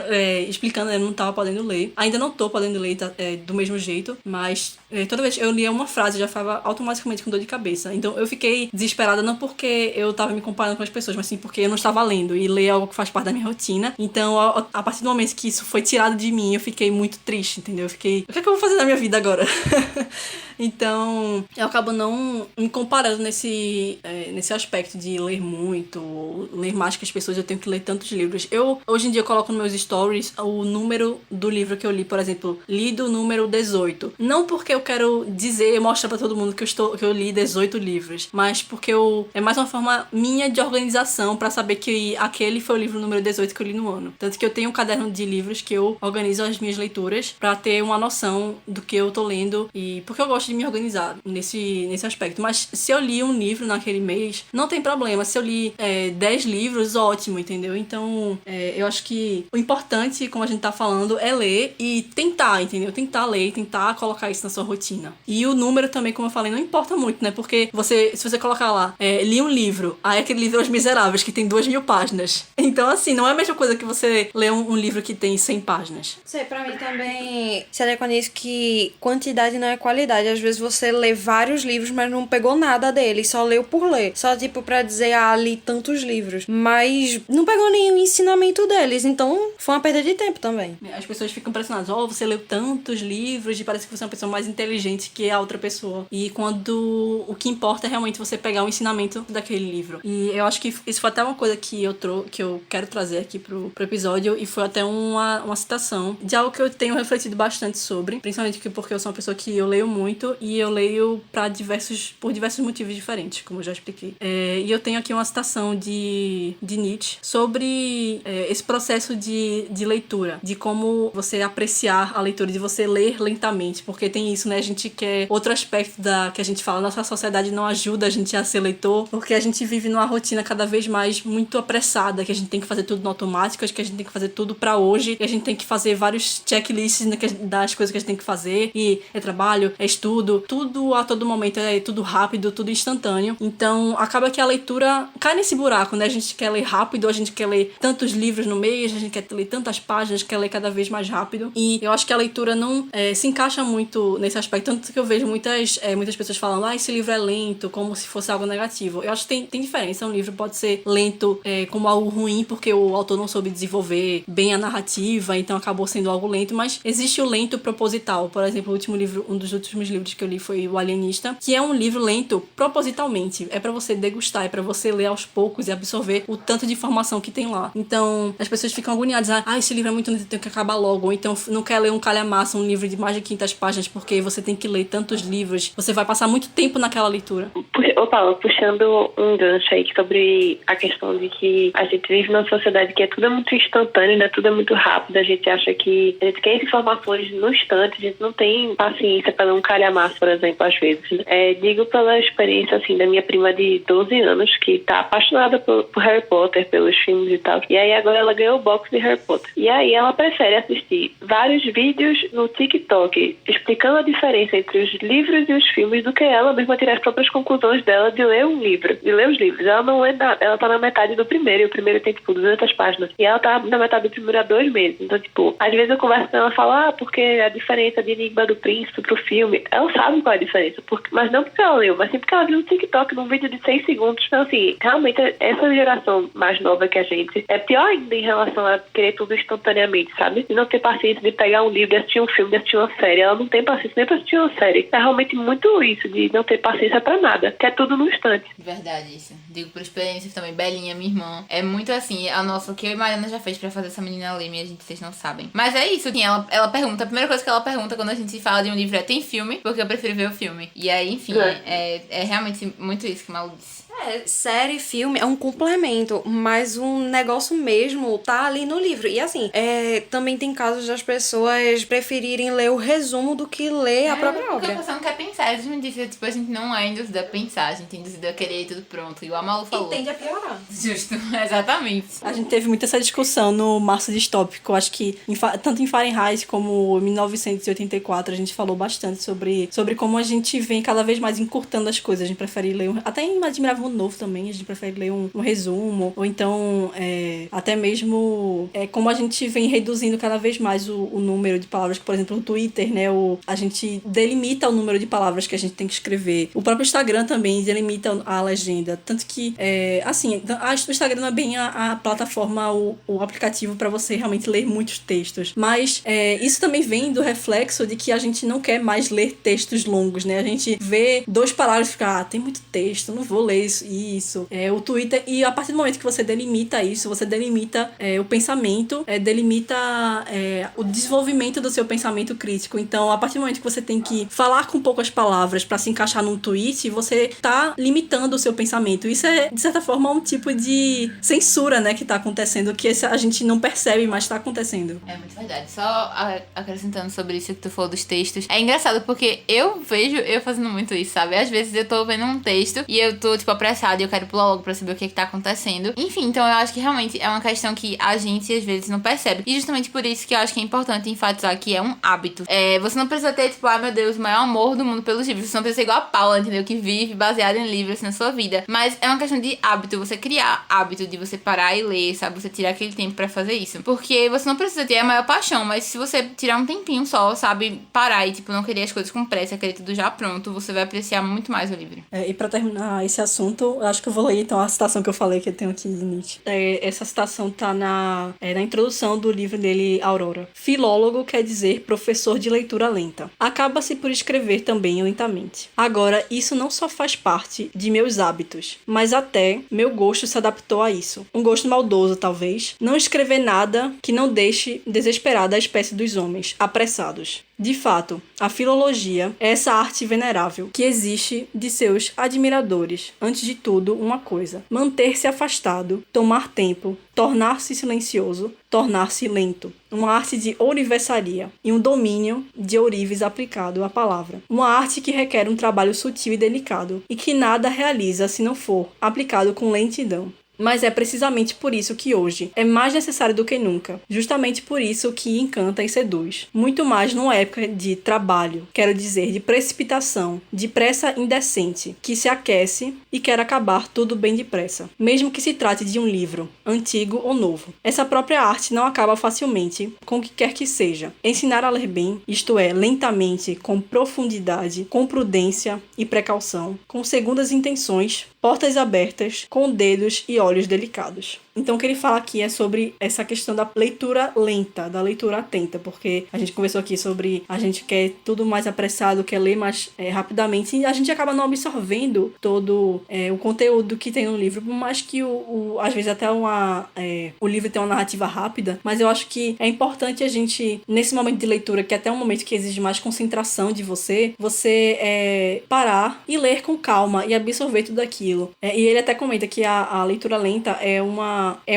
explicando, eu não tava podendo ler. Ainda não tô podendo ler do mesmo jeito, mas toda vez que eu lia uma frase, eu já ficava automaticamente com dor de cabeça. Então, eu fiquei desesperada não porque eu tava me comparando com as pessoas, mas sim porque eu não estava lendo. E ler é algo que faz parte da minha rotina. Então, a partir do momento que isso foi tirado de mim, eu fiquei muito triste, entendeu? Eu fiquei, o que é que eu vou fazer na minha vida agora? Então, eu acabo não me comparando nesse aspecto de ler muito, ler mais que as pessoas. Eu tenho que ler tantos livros. Hoje em dia, eu coloco nos meus stories o número do livro que eu li. Por exemplo, li do número 18. Não porque eu quero mostrar pra todo mundo que eu li 18 livros, mas porque é mais uma forma minha de organização pra saber que aquele foi o livro número 18 que eu li no ano. Tanto que eu tenho um caderno de livros que eu organizo as minhas leituras pra ter uma noção do que eu tô lendo, e porque eu gosto de me organizar nesse aspecto. Mas se eu li um livro naquele mês, não tem problema. Se eu li 10 livros, ótimo, entendeu? Então, eu acho que o importante, como a gente tá falando, é ler e tentar, entendeu? Tentar ler e tentar colocar isso na sua rotina. E o número também, como eu falei, não importa muito, né? Porque se você colocar lá, li um livro, aí aquele livro é Os Miseráveis, que tem 2.000 páginas. Então, assim, não é a mesma coisa que você ler um livro que tem 100 páginas. Sei, pra mim também se adequa nisso que quantidade não é qualidade. Às vezes você lê vários livros, mas não pegou nada deles, só leu por ler. Só, tipo, pra dizer, li tantos livros. Mas não pegou nenhum ensinamento deles, então foi uma perda de tempo também. As pessoas ficam impressionadas. Você leu tantos livros e parece que você é uma pessoa mais inteligente que a outra pessoa. E quando o que importa é realmente você pegar o ensinamento daquele livro. E eu acho que isso foi até uma coisa que eu quero trazer aqui pro episódio, e foi até uma citação de algo que eu tenho refletido bastante sobre, principalmente porque eu sou uma pessoa que eu leio muito, e eu leio por diversos motivos diferentes, como eu já expliquei. E eu tenho aqui uma citação de Nietzsche sobre esse processo de leitura, de como você apreciar a leitura, de você ler lentamente, porque tem isso, né? A gente quer outro aspecto que a gente fala, nossa sociedade não ajuda a gente a ser leitor, porque a gente vive numa rotina cada vez mais muito apressada, que a gente tem que fazer tudo no automático, que a gente tem que fazer tudo pra hoje, e a gente tem que fazer vários checklists das coisas que a gente tem que fazer, e é trabalho, é estudo, tudo a todo momento, é tudo rápido, tudo instantâneo. Então, acaba que a leitura cai nesse buraco, né? A gente quer ler rápido, a gente quer ler tantos livros no mês, a gente quer ler tantas páginas, quer ler cada vez mais rápido, e eu acho que a leitura não se encaixa muito nesse aspecto, tanto que eu vejo muitas pessoas falando, esse livro é lento, como se fosse algo negativo. Eu acho que tem diferença. Um livro pode ser lento como algo ruim, porque o autor não soube desenvolver bem a narrativa, então acabou sendo algo lento, mas existe o lento proposital. Por exemplo, um dos últimos livros que eu li foi O Alienista, que é um livro lento propositalmente. É pra você degustar, é pra você ler aos poucos e absorver o tanto de informação que tem lá. Então, as pessoas ficam agoniadas, esse livro é muito lento, tem que acabar logo, ou então não quer ler um calhamaço, um livro de mais de 500 páginas, porque você tem que ler tantos livros, você vai passar muito tempo naquela leitura. Ô Paula, puxando um gancho aí sobre a questão de que a gente vive numa sociedade que tudo é muito instantâneo, né? Tudo é muito rápido, a gente acha que a gente quer informações no instante, a gente não tem paciência para ler um calhamaço, por exemplo, às vezes. Digo pela experiência, assim, da minha prima de 12 anos, que tá apaixonada por Harry Potter, pelos filmes e tal, e aí agora ela ganhou o box de Harry Potter. E aí ela prefere assistir vários vídeos no TikTok explicando a diferença entre os livros e os filmes do que ela mesma tirar as próprias conclusões dela de ler um livro, de ler os livros. Ela não é nada, ela tá na metade do primeiro, e o primeiro tem, 200 páginas, e ela tá na metade do primeiro há 2 meses. Então, às vezes eu converso com ela e falo, porque a diferença de Enigma do Príncipe pro filme, ela sabe qual é a diferença, mas não porque ela leu, mas sim porque ela viu no TikTok, num vídeo de 6 segundos. Então, assim, realmente, essa geração mais nova que a gente é pior ainda em relação a querer tudo instantaneamente, sabe? E não ter paciência de pegar um livro, de assistir um filme, de assistir uma série. Ela não tem paciência nem pra assistir uma série. É realmente muito isso, de não ter paciência pra nada, que é tudo no instante. Verdade, isso. Digo por experiência também. Belinha, minha irmã, é muito assim, o que eu e Mariana já fez pra fazer essa menina ler, minha gente, vocês não sabem. Mas é isso, assim, ela pergunta, a primeira coisa que ela pergunta quando a gente fala de um livro tem filme? Porque eu prefiro ver o filme. E aí, enfim, é realmente muito isso que o Malu disse. Série, filme é um complemento, mas o negócio mesmo tá ali no livro. E assim, também tem casos das pessoas preferirem ler o resumo do que ler a própria Porque a obra. pessoa não quer pensar. A gente disse, tipo, a gente não é induzida a pensar, a gente é induzida a querer tudo pronto. E o Amalu falou. E tende a piorar. Justo, exatamente. A gente teve muito essa discussão no Março Distópico. Acho que tanto em Fahrenheit como em 1984 a gente falou bastante sobre como a gente vem cada vez mais encurtando as coisas. A gente prefere ler até em Admirável Mundo Novo também, a gente prefere ler um resumo, ou então até mesmo como a gente vem reduzindo cada vez mais o número de palavras, que, por exemplo, no Twitter, né, a gente delimita o número de palavras que a gente tem que escrever. O próprio Instagram também delimita a legenda, tanto que assim, acho que o Instagram não é bem a plataforma, o aplicativo para você realmente ler muitos textos, mas isso também vem do reflexo de que a gente não quer mais ler textos longos, né? A gente vê 2 palavras e fica, tem muito texto, não vou ler isso. O Twitter, e a partir do momento que você delimita isso, você delimita o pensamento, delimita o desenvolvimento do seu pensamento crítico. Então, a partir do momento que você tem que falar com poucas palavras para se encaixar num tweet, você tá limitando o seu pensamento. Isso é, de certa forma, um tipo de censura, né, que tá acontecendo, que a gente não percebe, mas tá acontecendo. É muito verdade. Só acrescentando sobre isso que tu falou dos textos. É engraçado porque eu vejo eu fazendo muito isso, sabe? Às vezes eu tô vendo um texto e eu tô, tipo, apressada e eu quero pular logo pra saber o que tá acontecendo. Enfim, então eu acho que realmente é uma questão que a gente às vezes não percebe. E justamente por isso que eu acho que é importante enfatizar que é um hábito. Você não precisa ter, tipo, meu Deus, o maior amor do mundo pelos livros. Você não precisa ser igual a Paula, entendeu? Que vive baseada em livros na sua vida. Mas é uma questão de hábito. Você criar hábito de você parar e ler, sabe? Você tirar aquele tempo pra fazer isso. Porque você não precisa ter a maior paixão, mas se você tirar um tempinho só, sabe? Parar e, tipo, não querer as coisas com pressa, querer tudo já pronto, você vai apreciar muito mais o livro. E pra terminar esse assunto, eu acho que eu vou ler então a citação que eu falei que eu tenho aqui de Nietzsche. Essa citação tá na introdução do livro dele, Aurora. Filólogo quer dizer professor de leitura lenta. Acaba-se por escrever também lentamente. Agora, isso não só faz parte de meus hábitos, mas até meu gosto se adaptou a isso. Um gosto maldoso, talvez. Não escrever nada que não deixe desesperada a espécie dos homens, apressados. De fato, a filologia é essa arte venerável que exige de seus admiradores, antes de tudo, uma coisa: manter-se afastado, tomar tempo, tornar-se silencioso, tornar-se lento. Uma arte de ourivesaria e um domínio de ourives aplicado à palavra. Uma arte que requer um trabalho sutil e delicado e que nada realiza se não for aplicado com lentidão. Mas é precisamente por isso que hoje é mais necessário do que nunca. Justamente por isso que encanta e seduz. Muito mais numa época de trabalho, quero dizer, de precipitação, de pressa indecente, que se aquece e quer acabar tudo bem depressa. Mesmo que se trate de um livro, antigo ou novo. Essa própria arte não acaba facilmente com o que quer que seja. Ensinar a ler bem, isto é, lentamente, com profundidade, com prudência e precaução, com segundas intenções, portas abertas, com dedos e olhos delicados. Então, o que ele fala aqui é sobre essa questão da leitura lenta, da leitura atenta, porque a gente conversou aqui sobre a gente quer tudo mais apressado, quer ler mais rapidamente, e a gente acaba não absorvendo todo o conteúdo que tem no livro, por mais que às vezes até o livro tem uma narrativa rápida, mas eu acho que é importante a gente, nesse momento de leitura, que é até um momento que exige mais concentração de você parar e ler com calma e absorver tudo aquilo. E ele até comenta que a leitura lenta é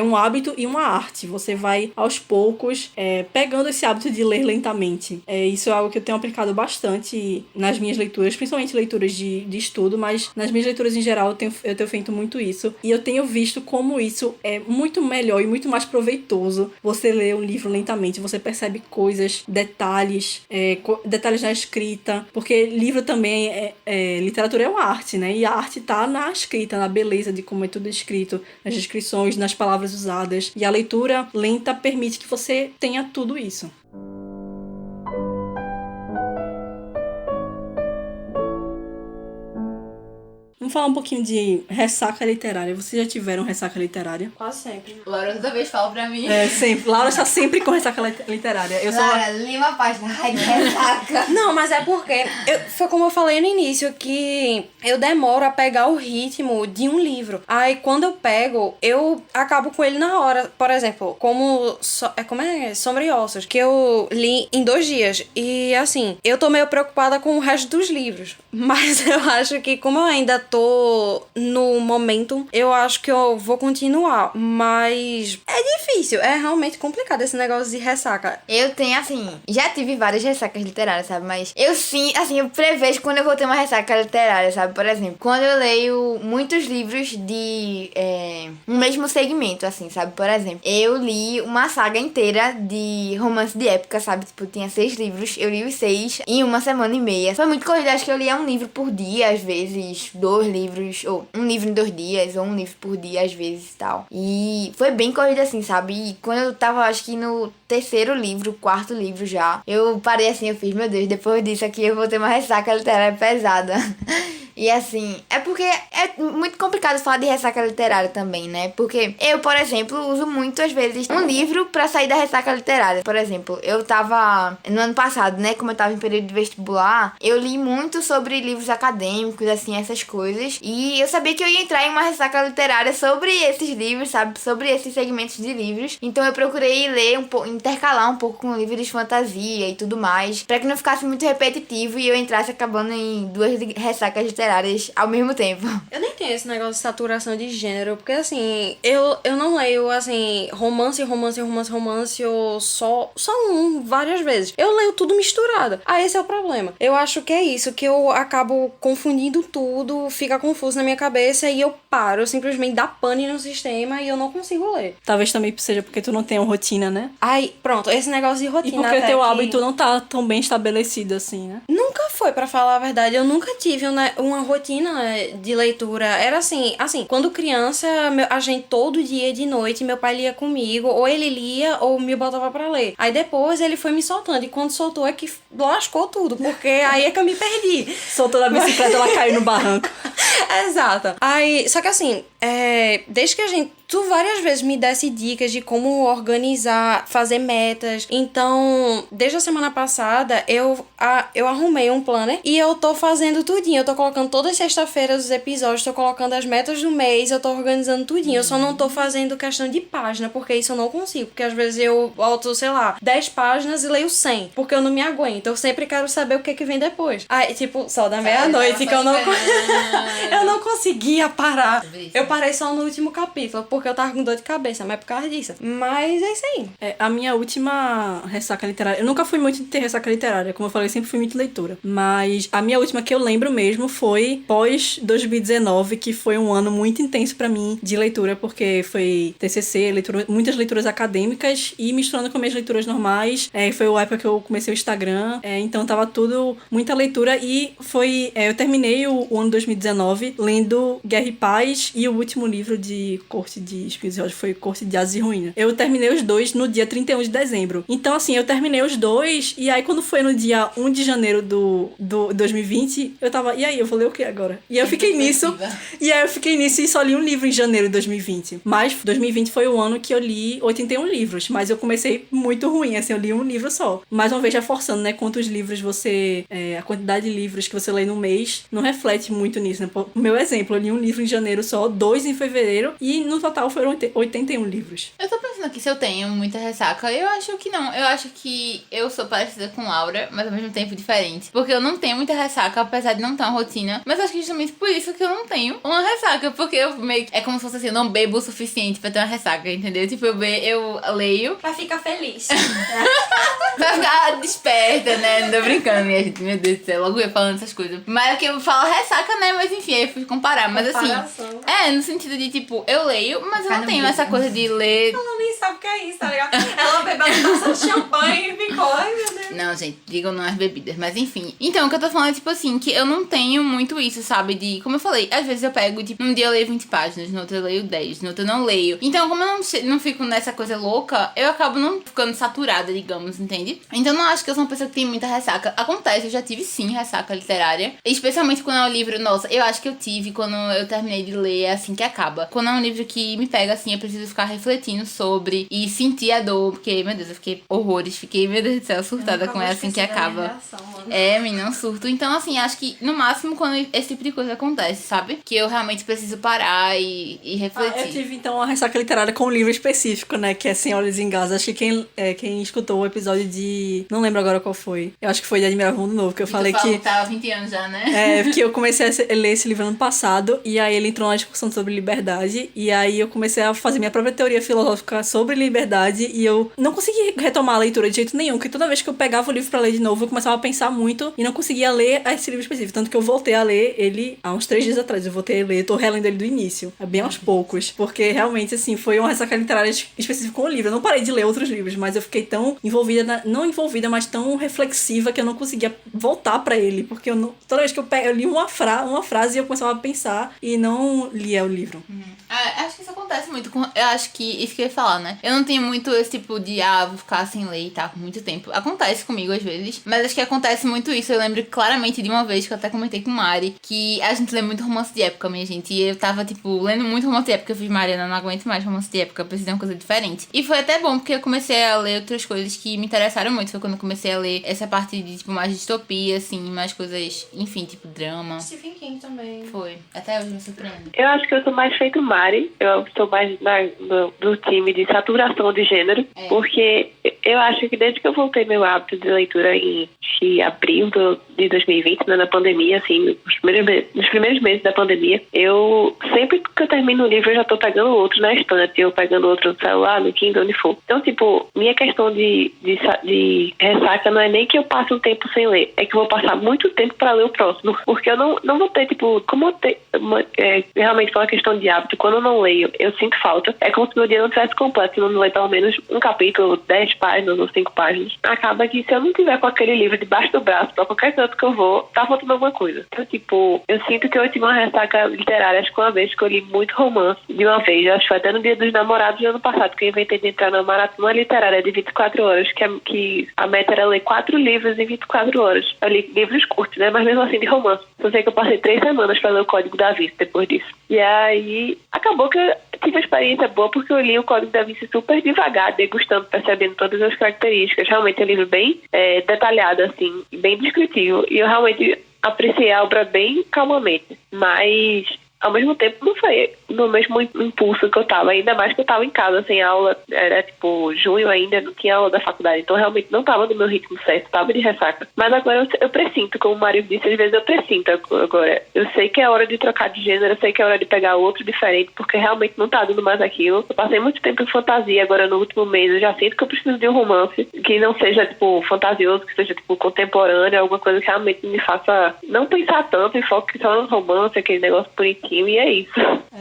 um hábito e uma arte. Você vai, aos poucos, pegando esse hábito de ler lentamente. Isso é algo que eu tenho aplicado bastante nas minhas leituras, principalmente leituras de estudo, mas nas minhas leituras em geral eu tenho feito muito isso. E eu tenho visto como isso é muito melhor e muito mais proveitoso. Você lê um livro lentamente, você percebe coisas, detalhes na escrita, porque livro também literatura é uma arte, né? E a arte tá na escrita, na beleza de como é tudo escrito, nas descrições, nas palavras usadas. E a leitura lenta permite que você tenha tudo isso. Vamos falar um pouquinho de ressaca literária. Vocês já tiveram ressaca literária? Quase sempre. Laura toda vez fala pra mim. Sempre. Laura está sempre com ressaca literária. Laura, li uma página. Ai, que ressaca. Não, mas é porque foi como eu falei no início, que eu demoro a pegar o ritmo de um livro. Aí quando eu pego, eu acabo com ele na hora. Por exemplo, como é Sombra e Ossos, que eu li em 2 dias. E assim, eu tô meio preocupada com o resto dos livros. Mas eu acho que como eu ainda tô no momento, eu acho que eu vou continuar. Mas é difícil, é realmente complicado esse negócio de ressaca. Eu tenho, assim, já tive várias ressacas literárias, sabe? Mas eu sim, assim, eu prevejo quando eu vou ter uma ressaca literária, sabe? Por exemplo, quando eu leio muitos livros de um mesmo segmento, assim, sabe? Por exemplo, eu li uma saga inteira de romance de época, sabe? Tipo, tinha 6 livros, eu li os 6 em uma semana e meia. Foi muito corrido, acho que eu lia um livro por dia, às vezes, 2 livros, ou um livro em 2 dias, ou um livro por dia, às vezes e tal. E foi bem corrido assim, sabe? E quando eu tava, acho que no 3º livro, 4º livro já, eu parei assim, eu fiz, meu Deus, depois disso aqui eu vou ter uma ressaca literária pesada. E assim, é porque é muito complicado falar de ressaca literária também, né? Porque eu, por exemplo, uso muito, às vezes, um livro pra sair da ressaca literária. Por exemplo, eu tava, no ano passado, né? Como eu tava em período de vestibular, eu li muito sobre livros acadêmicos, assim, essas coisas. E eu sabia que eu ia entrar em uma ressaca literária sobre esses livros, sabe? Sobre esses segmentos de livros. Então eu procurei ler um pouco, intercalar um pouco com livros de fantasia e tudo mais, pra que não ficasse muito repetitivo e eu entrasse acabando em 2 ressacas literárias ao mesmo tempo. Eu nem tenho esse negócio de saturação de gênero, porque assim, eu não leio, assim, romance ou só várias vezes. Eu leio tudo misturado. Esse é o problema. Eu acho que é isso, que eu acabo confundindo tudo, fica confuso na minha cabeça e eu paro, simplesmente dá pane no sistema e eu não consigo ler. Talvez também seja porque tu não tem uma rotina, né? Pronto, esse negócio de E rotina porque até teu que hábito não tá tão bem estabelecido assim, né? nunca foi, pra falar a verdade. Eu nunca tive uma rotina de leitura. Era assim, quando criança, a gente todo dia de noite, meu pai lia comigo, ou ele lia ou me botava pra ler. Aí depois ele foi me soltando, e quando soltou é que lascou tudo, porque aí é que eu me perdi. Soltou da bicicleta, ela caiu no barranco. Exato. Aí, só que assim, desde que tu várias vezes me desse dicas de como organizar, fazer metas. Então, desde a semana passada, eu arrumei um planner e eu tô fazendo tudinho. Eu tô colocando todas as sexta-feiras os episódios, tô colocando as metas do mês, eu tô organizando tudinho. Eu só não tô fazendo questão de página, porque isso eu não consigo. Porque às vezes eu boto, sei lá, 10 páginas e leio 100, porque eu não me aguento. Eu sempre quero saber o que vem depois. Aí, tipo, só da meia-noite que eu não conseguia parar. Eu parei só no último capítulo, porque eu tava com dor de cabeça, mas é por causa disso. Mas é isso aí. A minha última ressaca literária... Eu nunca fui muito de ter ressaca literária, como eu falei, eu sempre fui muito leitora. Mas a minha última que eu lembro mesmo foi pós 2019, que foi um ano muito intenso pra mim de leitura, porque foi TCC, muitas leituras acadêmicas e misturando com minhas leituras normais. Foi a época que eu comecei o Instagram, então tava tudo, muita leitura e foi... eu terminei o ano 2019 lendo Guerra e Paz e o último livro de Corte de Espinhos e Rosas foi Corte de Asas e Ruína. Eu terminei os 2 no dia 31 de dezembro. Então, assim, eu terminei os 2 e aí quando foi no dia 1 de janeiro do 2020, eu tava, e aí, eu vou ler o que agora? E eu fiquei nisso. E aí eu fiquei nisso e só li um livro em janeiro de 2020. Mas 2020 foi o ano que eu li 81 livros, mas eu comecei muito ruim, assim, eu li um livro só. Mais uma vez, reforçando, né, quantos livros você... a quantidade de livros que você lê no mês não reflete muito nisso, né? O meu exemplo, eu li um livro em janeiro só, 2 em fevereiro e no total foram 81 livros. Eu tô pensando aqui se eu tenho muita ressaca. Eu acho que não. Eu acho que eu sou parecida com Laura, mas ao mesmo tempo diferente. Porque eu não tenho muita ressaca, apesar de não ter uma rotina. Mas acho que justamente por isso que eu não tenho uma ressaca. Porque eu meio que... É como se fosse assim, eu não bebo o suficiente pra ter uma ressaca, entendeu? Tipo, eu leio... Pra ficar feliz. Pra ficar desperta, né? Não tô brincando, minha gente. Meu Deus do céu, logo eu falando essas coisas. Mas é que eu falo ressaca, né? Mas enfim, aí eu fui comparar. Mas assim... no sentido de, tipo, eu leio, mas eu não tenho essa coisa de ler... Ela nem sabe o que é isso, tá ligado? Ela bebeu uma taça de champanhe e ficou, ai meu Deus. Não, gente, digam não as bebidas, mas enfim. Então, o que eu tô falando é, tipo assim, que eu não tenho muito isso, sabe? De, como eu falei, às vezes eu pego, tipo, um dia eu leio 20 páginas, no outro eu leio 10, no outro eu não leio. Então, como eu não fico nessa coisa louca, eu acabo não ficando saturada, digamos, entende? Então, não acho que eu sou uma pessoa que tem muita ressaca. Acontece, eu já tive sim ressaca literária. Especialmente quando é um livro, nossa, eu acho que eu tive quando eu terminei de ler, é assim que acaba. Quando é um livro que me pega assim, eu preciso ficar refletindo sobre e sentir a dor, porque, meu Deus, eu fiquei horrores, meu Deus do céu, surtada revoltada com ela assim que acaba. Menina, um surto. Então, assim, acho que no máximo quando esse tipo de coisa acontece, sabe? Que eu realmente preciso parar e refletir. Eu tive, então, uma ressaca literária com um livro específico, né? Que é Senhoras em Gaza. Acho que quem escutou o episódio de... Não lembro agora qual foi. Eu acho que foi de Admirável Mundo Novo, que eu falei que... tava há 20 anos já, né? Porque eu comecei a ler esse livro ano passado, e aí ele entrou na discussão sobre liberdade, e aí eu comecei a fazer minha própria teoria filosófica sobre liberdade, e eu não consegui retomar a leitura de jeito nenhum, porque toda vez que eu pegava o livro pra ler de novo, eu começava a pensar muito, e não conseguia ler esse livro específico. Tanto que eu voltei a ler ele há uns 3 dias atrás. Eu voltei a ler, tô relendo ele do início. É bem aos poucos. Porque realmente, assim, foi uma ressaca literária específica com o livro. Eu não parei de ler outros livros, mas eu fiquei tão envolvida, não envolvida, mas tão reflexiva que eu não conseguia voltar pra ele. Porque toda vez que eu li uma frase e eu começava a pensar e não lia o livro. Acho que isso acontece muito. Eu acho que isso que eu ia falar, né? Eu não tenho muito esse tipo de, vou ficar sem ler e tal, por muito tempo. Acontece comigo às vezes, mas acho que acontece muito isso. Eu lembro claramente de uma vez que eu até comentei com Mari que a gente lê muito romance de época, minha gente. E eu tava, lendo muito romance de época. Eu fiz, Mariana, não aguento mais romance de época, eu preciso de uma coisa diferente. E foi até bom, porque eu comecei a ler outras coisas que me interessaram muito. Foi quando eu comecei a ler essa parte de, mais distopia, assim, mais coisas, enfim, drama. Stephen King também. Foi. Até hoje me surpreende. Eu acho que eu sou mais feito Mari. Eu sou mais do time de saturação de gênero. Porque eu acho que desde que eu voltei meu hábito de leitura em abril de 2020, né, na pandemia, assim, nos primeiros meses da pandemia, eu sempre que eu termino um livro, eu já tô pegando outro na estante, eu pegando outro no celular, no Kindle, onde for. Então, minha questão de ressaca não é nem que eu passe um tempo sem ler, é que eu vou passar muito tempo pra ler o próximo. Porque eu não vou ter, como eu tenho, realmente foi uma questão de hábito, quando eu não leio, eu sinto falta. É como se meu dia não tivesse completo, se eu não ler pelo menos um capítulo, 10 páginas ou 5 páginas. Acaba que se eu não tiver com aquele livro debaixo do braço, pra qualquer canto que eu vou, tá faltando alguma coisa. Então, eu sinto que eu tive uma ressaca literária, acho que uma vez que eu li muito romance de uma vez, acho que foi até no Dia dos Namorados do ano passado, que eu inventei de entrar na maratona literária de 24 horas, que a meta era ler 4 livros em 24 horas. Eu li livros curtos, né, mas mesmo assim de romance. Eu sei que eu passei 3 semanas pra ler o Código da Vinci depois disso. E aí, acabou que eu tive uma experiência boa, porque eu li o Código da Vinci super devagar, degustando, percebendo todas as características. Realmente é um livro bem detalhado, assim, bem descritivo. E eu realmente apreciei a obra bem calmamente. Mas, ao mesmo tempo, não foi no mesmo impulso que eu tava. Ainda mais que eu tava em casa, sem aula. Era, junho ainda, não tinha aula da faculdade. Então, realmente, não tava no meu ritmo certo. Tava de ressaca. Mas agora eu pressinto, como o Mário disse, às vezes eu pressinto agora. Eu sei que é hora de trocar de gênero, eu sei que é hora de pegar outro diferente, porque realmente não tá dando mais aquilo. Eu passei muito tempo em fantasia, agora no último mês eu já sinto que eu preciso de um romance que não seja, fantasioso, que seja, contemporâneo, alguma coisa que realmente me faça não pensar tanto e foque só no romance, aquele negócio bonitinho, e é isso.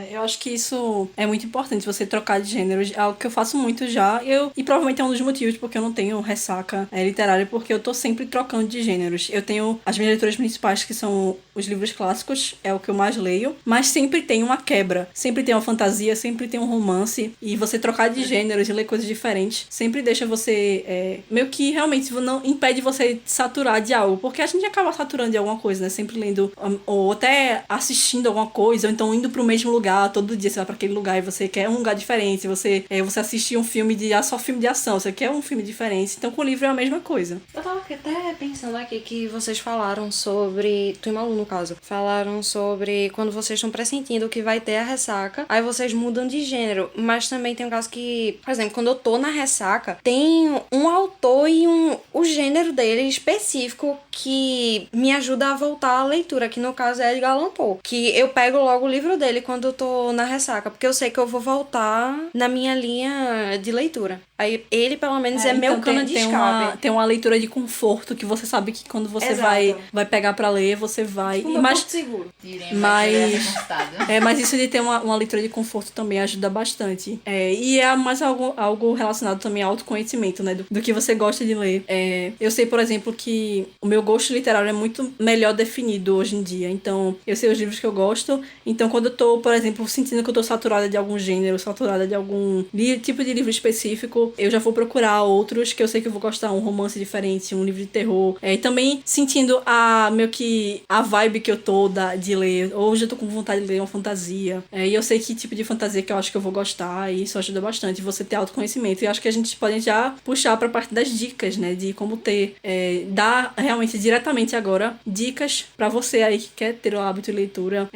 Eu acho que isso é muito importante, você trocar de gênero. É algo que eu faço muito já. E provavelmente é um dos motivos porque eu não tenho ressaca literária, porque eu tô sempre trocando de gêneros. Eu tenho as minhas leituras principais, que são os livros clássicos, é o que eu mais leio, mas sempre tem uma quebra. Sempre tem uma fantasia, sempre tem um romance. E você trocar de gêneros e ler coisas diferentes sempre deixa você meio que realmente não impede você de saturar de algo. Porque a gente acaba saturando de alguma coisa, né? Sempre lendo, ou até assistindo alguma coisa, ou então indo pro mesmo lugar, todo dia você vai pra aquele lugar e você quer um lugar diferente, você assiste um filme só filme de ação, você quer um filme diferente. Então com o livro é a mesma coisa. Eu tava até pensando aqui que vocês falaram sobre, tu e Malu no caso, falaram sobre quando vocês estão pressentindo que vai ter a ressaca, aí vocês mudam de gênero, mas também tem um caso que, por exemplo, quando eu tô na ressaca, tem um autor e o gênero dele específico que me ajuda a voltar à leitura, que no caso é Edgar Allan Poe, que eu pego logo o livro dele quando eu tô na ressaca, porque eu sei que eu vou voltar na minha linha de leitura. Aí ele, pelo menos, é meu cano de escape. Tem uma leitura de conforto que você sabe que quando você vai pegar pra ler, você vai... Tipo, meu porto seguro. Mas isso de ter uma leitura de conforto também ajuda bastante. E é mais algo relacionado também ao autoconhecimento, né? Do que você gosta de ler. Eu sei, por exemplo, que o meu gosto literário é muito melhor definido hoje em dia. Então, eu sei os livros que eu gosto Então, quando eu tô, por exemplo, sentindo que eu tô saturada de algum gênero, saturada de algum tipo de livro específico, eu já vou procurar outros que eu sei que eu vou gostar, um romance diferente, um livro de terror. E também sentindo meio que a vibe que eu tô de ler. Hoje eu tô com vontade de ler uma fantasia. E eu sei que tipo de fantasia que eu acho que eu vou gostar, e isso ajuda bastante você ter autoconhecimento. E acho que a gente pode já puxar pra parte das dicas, né? De como dar realmente diretamente agora dicas pra você aí que quer ter o hábito de leitura,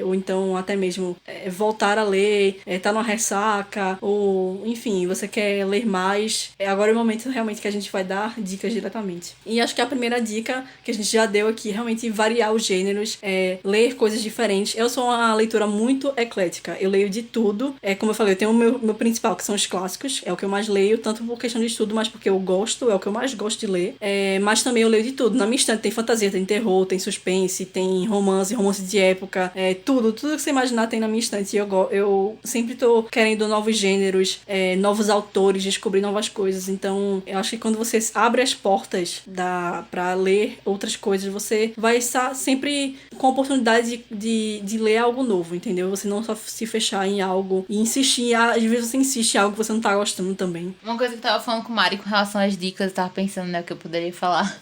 ou então até mesmo voltar a ler, tá numa ressaca, ou enfim, você quer ler mais. Agora é o momento realmente que a gente vai dar dicas diretamente. E acho que a primeira dica que a gente já deu aqui, realmente variar os gêneros, ler coisas diferentes. Eu sou uma leitora muito eclética, eu leio de tudo. Como eu falei, eu tenho o meu principal, que são os clássicos, é o que eu mais leio, tanto por questão de estudo, mas porque eu gosto, é o que eu mais gosto de ler. Mas também eu leio de tudo. Na minha estante tem fantasia, tem terror, tem suspense, tem romance de época, tudo que você imaginar tem na minha estante. Eu sempre tô querendo novos gêneros, novos autores, descobrir novas coisas. Então, eu acho que quando você abre as portas pra ler outras coisas, você vai estar sempre com a oportunidade de ler algo novo, entendeu? Você não só se fechar em algo e insistir. Às vezes você insiste em algo que você não tá gostando também. Uma coisa que eu tava falando com o Mari com relação às dicas, eu tava pensando, né, o que eu poderia falar.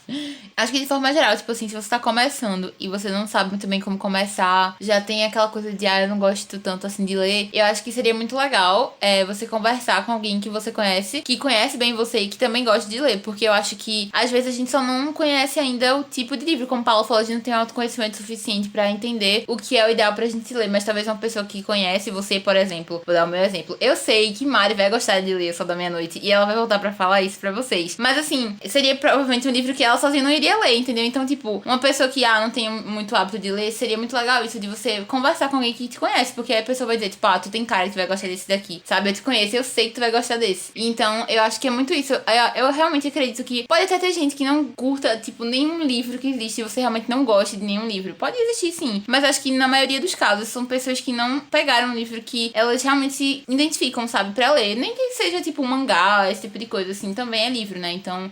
Acho que de forma geral, tipo assim, se você tá começando e você não sabe muito bem como começar, já tem aquela coisa de, eu não gosto tanto assim de ler, eu acho que seria muito legal você conversar com alguém que você conhece, que conhece bem você e que também gosta de ler, porque eu acho que às vezes a gente só não conhece ainda o tipo de livro, como o Paulo falou, a gente não tem autoconhecimento suficiente pra entender o que é o ideal pra gente ler, mas talvez uma pessoa que conhece você, por exemplo, vou dar o meu exemplo, eu sei que Mari vai gostar de ler O Sol da Meia-Noite e ela vai voltar pra falar isso pra vocês, mas assim, seria provavelmente um livro que ela sozinha não iria ler, entendeu? Então, tipo, uma pessoa que não tem muito hábito de ler, seria muito legal isso de você conversar com alguém que te conhece, porque aí a pessoa vai dizer, tipo, tu tem cara que tu vai gostar desse daqui, sabe? Eu te conheço, eu sei que tu vai gostar desse. Então, eu acho que é muito isso. Eu realmente acredito que pode até ter gente que não curta, tipo, nenhum livro que existe, e você realmente não gosta de nenhum livro. Pode existir, sim. Mas acho que na maioria dos casos são pessoas que não pegaram um livro que elas realmente se identificam, sabe? Pra ler. Nem que seja, tipo, um mangá, esse tipo de coisa, assim, também é livro, né? Então,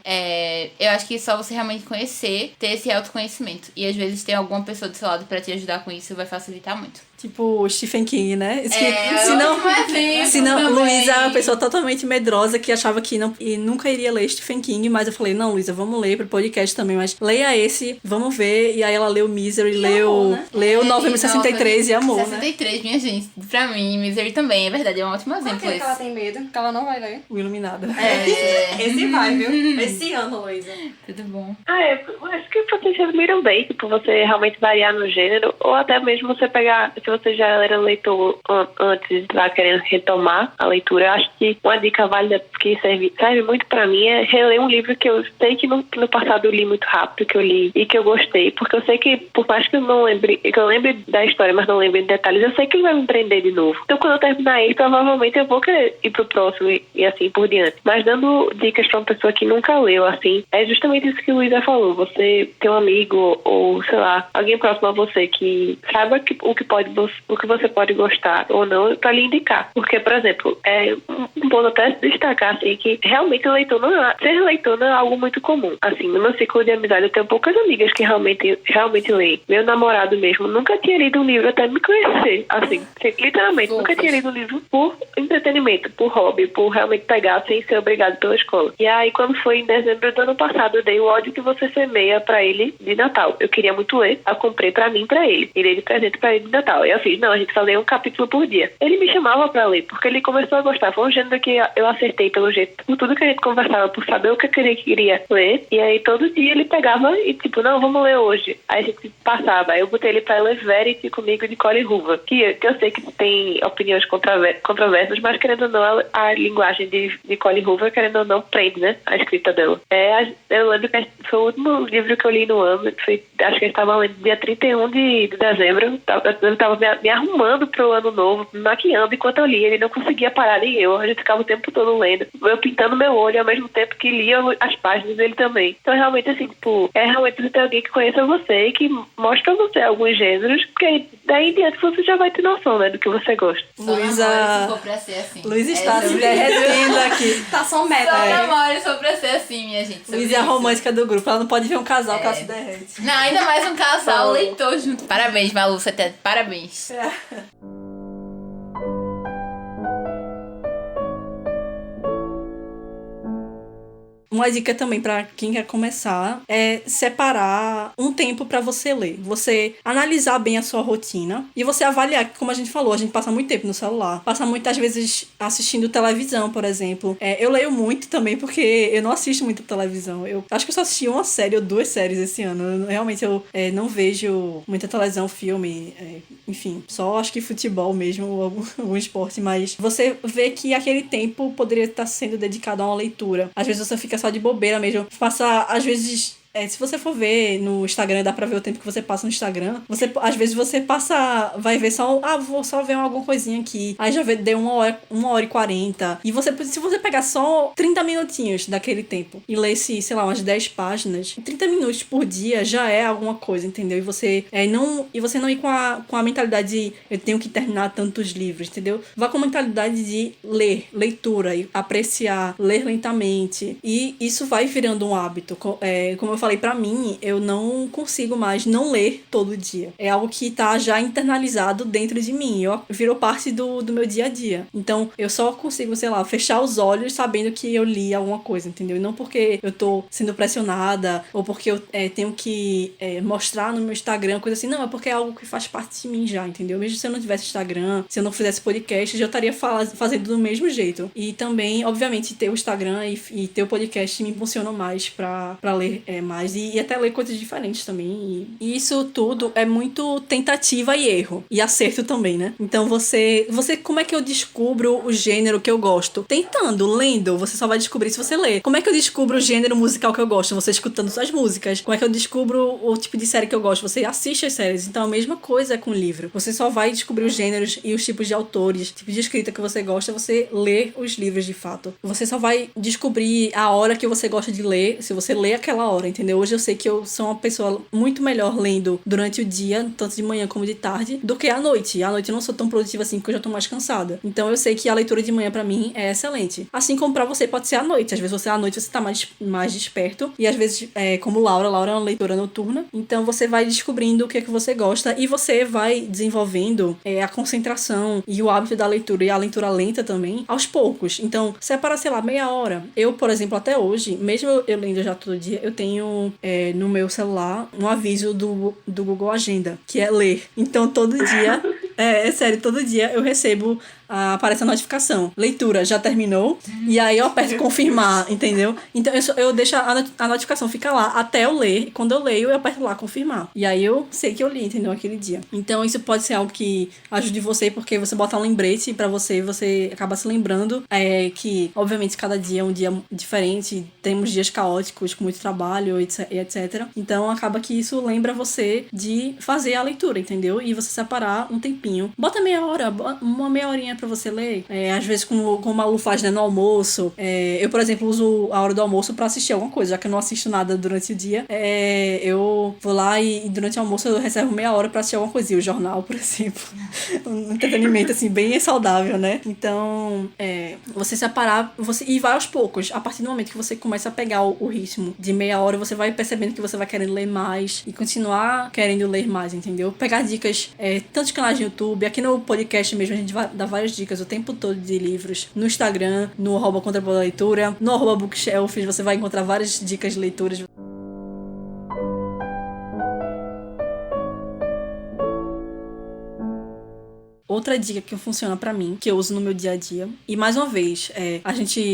eu acho que só você realmente conhecer, ter esse autoconhecimento. E às vezes ter alguma pessoa do seu lado pra te ajudar com isso vai facilitar muito. Tipo Stephen King, né? Se não, Luísa é uma pessoa totalmente medrosa que achava que nunca iria ler Stephen King, mas eu falei, não, Luísa, vamos ler pro podcast também, mas leia esse, vamos ver. E aí ela leu Misery, leu Novembro 63 e amou, 63, minha gente. Pra mim, Misery também, é verdade, é um ótimo exemplo. Por que ela tem medo? Que ela não vai ler. O Iluminado. Esse vai, viu? Esse ano, Luísa. Tudo bom. Eu acho que vocês resumiram bem, tipo, você realmente variar no gênero, ou até mesmo você pegar, se você já era leitor antes, tá querendo retomar a leitura, eu acho que uma dica válida que serve muito pra mim é reler um livro que eu sei que no passado eu li muito rápido, que eu li e que eu gostei, porque eu sei que, por mais que eu não lembre, que eu lembre da história, mas não lembre de detalhes, eu sei que ele vai me prender de novo. Então, quando eu terminar ele, provavelmente eu vou querer ir pro próximo e assim por diante. Mas dando dicas pra uma pessoa que nunca leu, assim, é justamente isso que o Luísa falou. Você tem um amigo ou, sei lá, alguém próximo a você que saiba o que você pode gostar ou não pra lhe indicar. Porque, por exemplo, um ponto até destacar, assim, que realmente ser leitor não é algo muito comum. Assim, no meu ciclo de amizade eu tenho poucas amigas que realmente leem. Meu namorado mesmo nunca tinha lido um livro até me conhecer. Assim, literalmente, nunca tinha lido um livro por entretenimento, por hobby, por realmente pegar sem ser obrigado pela escola. E aí, quando foi em dezembro do ano passado, eu dei O Ódio que Você Semeia pra ele de Natal. Eu queria muito ler, eu comprei pra mim e pra ele. E dei de presente pra ele de Natal. E eu fiz, não, a gente só lê um capítulo por dia. Ele me chamava pra ler, porque ele começou a gostar. Foi um gênero que eu acertei pelo jeito, por tudo que a gente conversava, por saber o que ele queria ler. E aí, todo dia ele pegava e, tipo, não, vamos ler hoje. Aí a gente passava. Aí eu botei ele pra ler Verity comigo de Nicole Hoover, que eu sei que tem opiniões controversas, mas querendo ou não, a linguagem de Nicole Hoover, querendo ou não, prende, né? A escrita dela. Eu lembro que foi o último livro que eu li no ano. Acho que eu estava lendo dia 31 de dezembro. Eu estava me arrumando pro ano novo, me maquiando enquanto eu lia. Ele não conseguia parar, nem eu. A gente ficava o tempo todo lendo. Eu pintando meu olho ao mesmo tempo que lia as páginas dele também. Então, realmente, assim, tipo, realmente você tem alguém que conheça você e que mostra pra você alguns gêneros, porque daí em diante você já vai ter noção, né, do que você gosta. Luísa, se for pra ser assim. Luiz está se sobre derretendo aqui. Tá só meta. Só namoro só pra ser assim, minha gente. sobre Luiz é a isso. romântica do grupo. Ela não pode ver um casal que ela se derrete. Não, ainda mais um casal leitor junto. Parabéns, Malu, você tem parabéns. Uma dica também pra quem quer começar é separar um tempo pra você ler. Você analisar bem a sua rotina e você avaliar, como a gente falou, a gente passa muito tempo no celular, passa muitas vezes assistindo televisão, por exemplo. Eu leio muito também porque eu não assisto muito televisão. Eu acho que eu só assisti uma série ou 2 séries esse ano. Realmente eu não vejo muita televisão, filme, enfim, só acho que futebol mesmo, ou algum esporte, mas você vê que aquele tempo poderia estar sendo dedicado a uma leitura. Às vezes você fica só de bobeira mesmo. Passa, às vezes, se você for ver no Instagram, dá pra ver o tempo que você passa no Instagram. Às vezes você passa, vai ver só, vou só ver alguma coisinha aqui. Aí já deu 1h e 40. E se você pegar só 30 minutinhos daquele tempo e ler, sei lá, umas 10 páginas, 30 minutos por dia já é alguma coisa, entendeu? E você não ir com a mentalidade de eu tenho que terminar tantos livros, entendeu? Vá com a mentalidade de leitura, e apreciar, ler lentamente. E isso vai virando um hábito. Como eu falei, pra mim, eu não consigo mais não ler todo dia. É algo que tá já internalizado dentro de mim. Virou parte do meu dia a dia. Então, eu só consigo, sei lá, fechar os olhos sabendo que eu li alguma coisa, entendeu? E não porque eu tô sendo pressionada ou porque eu tenho que mostrar no meu Instagram, coisa assim. Não, é porque é algo que faz parte de mim já, entendeu? Mesmo se eu não tivesse Instagram, se eu não fizesse podcast, eu já estaria fazendo do mesmo jeito. E também, obviamente, ter o Instagram e ter o podcast me impulsionam mais pra ler mais e até ler coisas diferentes também. E isso tudo é muito tentativa e erro. E acerto também, né? Então como é que eu descubro o gênero que eu gosto? Tentando, lendo, você só vai descobrir se você ler. Como é que eu descubro o gênero musical que eu gosto? Você escutando suas músicas. Como é que eu descubro o tipo de série que eu gosto? Você assiste as séries. Então a mesma coisa é com o livro. Você só vai descobrir os gêneros e os tipos de autores, tipo de escrita que você gosta, você lê os livros de fato. Você só vai descobrir a hora que você gosta de ler, se você lê aquela hora, entendeu? Hoje eu sei que eu sou uma pessoa muito melhor lendo durante o dia, tanto de manhã como de tarde, do que à noite. À noite eu não sou tão produtiva assim, porque eu já tô mais cansada. Então eu sei que a leitura de manhã pra mim é excelente. Assim como pra você pode ser à noite. Às vezes à noite você tá mais desperto. E às vezes, como Laura é uma leitora noturna. Então você vai descobrindo o que é que você gosta e você vai desenvolvendo a concentração e o hábito da leitura e a leitura lenta também, aos poucos. Então, separa, sei lá, meia hora. Eu, por exemplo, até hoje, mesmo eu lendo já todo dia, eu tenho no meu celular um aviso do Google Agenda, que é ler. Então todo dia, sério, todo dia eu recebo, aparece a notificação. Leitura, já terminou? E aí eu aperto confirmar, entendeu? Então eu deixo a notificação ficar lá até eu ler. Quando eu leio, eu aperto lá confirmar. E aí eu sei que eu li, entendeu? Aquele dia. Então isso pode ser algo que ajude você, porque você bota um lembrete pra você acaba se lembrando que, obviamente, cada dia é um dia diferente. Temos dias caóticos, com muito trabalho, etc. Então acaba que isso lembra você de fazer a leitura, entendeu? E você separar um tempinho. Bota meia hora, uma meia horinha pra você ler. Às vezes, como o Malu faz, né, no almoço. Eu, por exemplo, uso a hora do almoço pra assistir alguma coisa, já que eu não assisto nada durante o dia. Eu vou lá e durante o almoço eu reservo meia hora pra assistir alguma coisinha, o jornal, por exemplo. Um entretenimento, assim, bem saudável, né? Então, você separar, e vai aos poucos. A partir do momento que você começa a pegar o ritmo de meia hora, você vai percebendo que você vai querendo ler mais e continuar querendo ler mais, entendeu? Pegar dicas, tanto de canais de YouTube, aqui no podcast mesmo a gente vai dar várias dicas o tempo todo de livros, no Instagram, no @contraboaleitura, no @bookshelf, você vai encontrar várias dicas de leituras. Outra dica que funciona pra mim, que eu uso no meu dia a dia. E mais uma vez,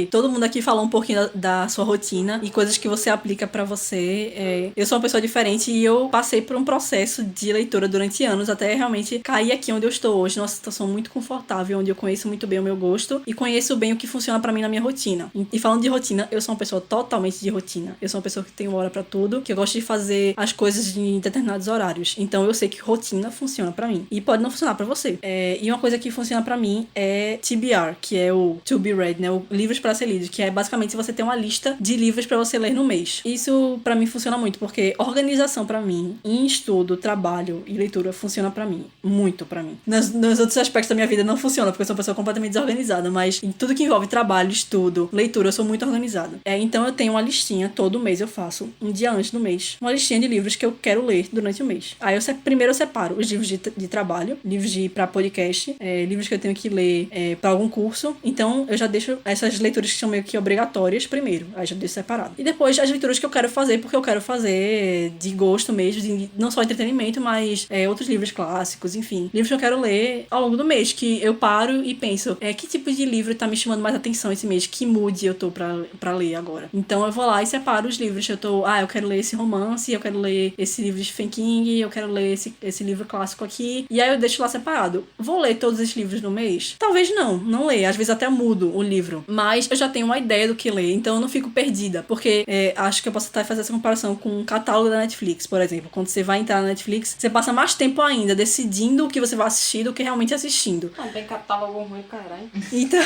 todo mundo aqui falou um pouquinho da sua rotina e coisas que você aplica pra você. Eu sou uma pessoa diferente e eu passei por um processo de leitura durante anos até realmente cair aqui onde eu estou hoje, numa situação muito confortável, onde eu conheço muito bem o meu gosto e conheço bem o que funciona pra mim na minha rotina. E falando de rotina, eu sou uma pessoa totalmente de rotina. Eu sou uma pessoa que tem hora pra tudo, que eu gosto de fazer as coisas em determinados horários. Então eu sei que rotina funciona pra mim. E pode não funcionar pra você. E uma coisa que funciona pra mim é TBR, que é o To Be Read, né? O livros pra ser lidos, que é basicamente você ter uma lista de livros pra você ler no mês. Isso pra mim funciona muito, porque organização pra mim, em estudo, trabalho e leitura, funciona pra mim. Muito pra mim. Nos outros aspectos da minha vida não funciona, porque eu sou uma pessoa completamente desorganizada, mas em tudo que envolve trabalho, estudo, leitura, eu sou muito organizada. Então eu tenho uma listinha, todo mês eu faço, um dia antes do mês, uma listinha de livros que eu quero ler durante o mês. Aí primeiro eu separo os livros de trabalho, livros pra podcast, livros que eu tenho que ler pra algum curso. Então eu já deixo essas leituras que são meio que obrigatórias primeiro, aí já deixo separado. E depois as leituras que eu quero fazer, porque eu quero fazer de gosto mesmo, de não só entretenimento, mas outros livros clássicos, enfim. Livros que eu quero ler ao longo do mês, que eu paro e penso, que tipo de livro tá me chamando mais atenção esse mês? Que mood eu tô pra ler agora? Então eu vou lá e separo os livros. Eu quero ler esse romance, eu quero ler esse livro de Stephen King, eu quero ler esse livro clássico aqui, e aí eu deixo lá separado. Vou ler todos esses livros no mês? Talvez não ler, às vezes até mudo o livro, mas eu já tenho uma ideia do que ler, então eu não fico perdida, porque acho que eu posso até fazer essa comparação com o catálogo da Netflix, por exemplo. Quando você vai entrar na Netflix, você passa mais tempo ainda decidindo o que você vai assistir do que realmente assistindo. Não tem catálogo ruim, caralho. Então,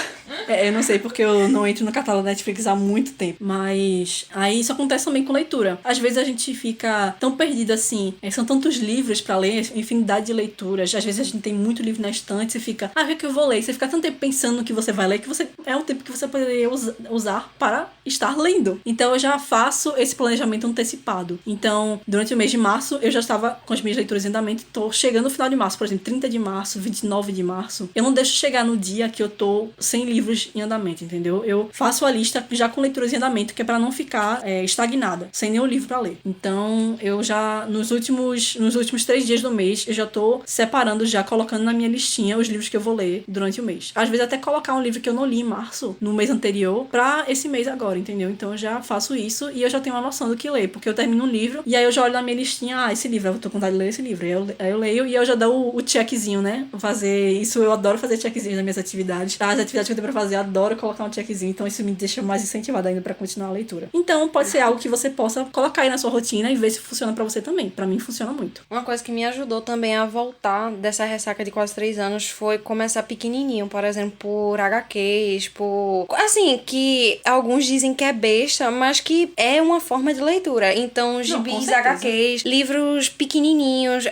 eu não sei porque eu não entro no catálogo da Netflix há muito tempo, mas aí isso acontece também com leitura. Às vezes a gente fica tão perdido assim, são tantos livros pra ler, infinidade de leituras, às vezes a gente tem muito livro na estante, você fica, o que é que eu vou ler? Você fica tanto tempo pensando no que você vai ler, que é um tempo que você poderia usar para estar lendo. Então eu já faço esse planejamento antecipado. Então, durante o mês de março, eu já estava com as minhas leituras em andamento, tô chegando no final de março, por exemplo, 30 de março, 29 de março. Eu não deixo chegar no dia que eu tô sem livros em andamento, entendeu? Eu faço a lista já com leituras em andamento, que é pra não ficar estagnada, sem nenhum livro pra ler. Então, eu já, nos últimos 3 dias do mês, eu já tô separando, já colocando na minha listinha os livros que eu vou ler durante o mês. Às vezes até colocar um livro que eu não li em março, no mês anterior, pra esse mês agora, entendeu? Então eu já faço isso e eu já tenho uma noção do que ler, porque eu termino um livro e aí eu já olho na minha listinha, esse livro, eu tô com vontade de ler esse livro. Aí eu leio e eu já dou o checkzinho, né? Fazer isso, eu adoro fazer checkzinhos nas minhas atividades. As atividades que eu tenho pra fazer, eu adoro colocar um checkzinho, então isso me deixa mais incentivada ainda pra continuar a leitura. Então pode ser algo que você possa colocar aí na sua rotina e ver se funciona pra você também. Pra mim funciona muito. Uma coisa que me ajudou também a voltar dessa ressaca de quase 3 anos foi começar pequenininho, por exemplo, por HQs, assim, que alguns dizem que é besta, mas que é uma forma de leitura. Então, gibis, HQs, livros pequenininhos,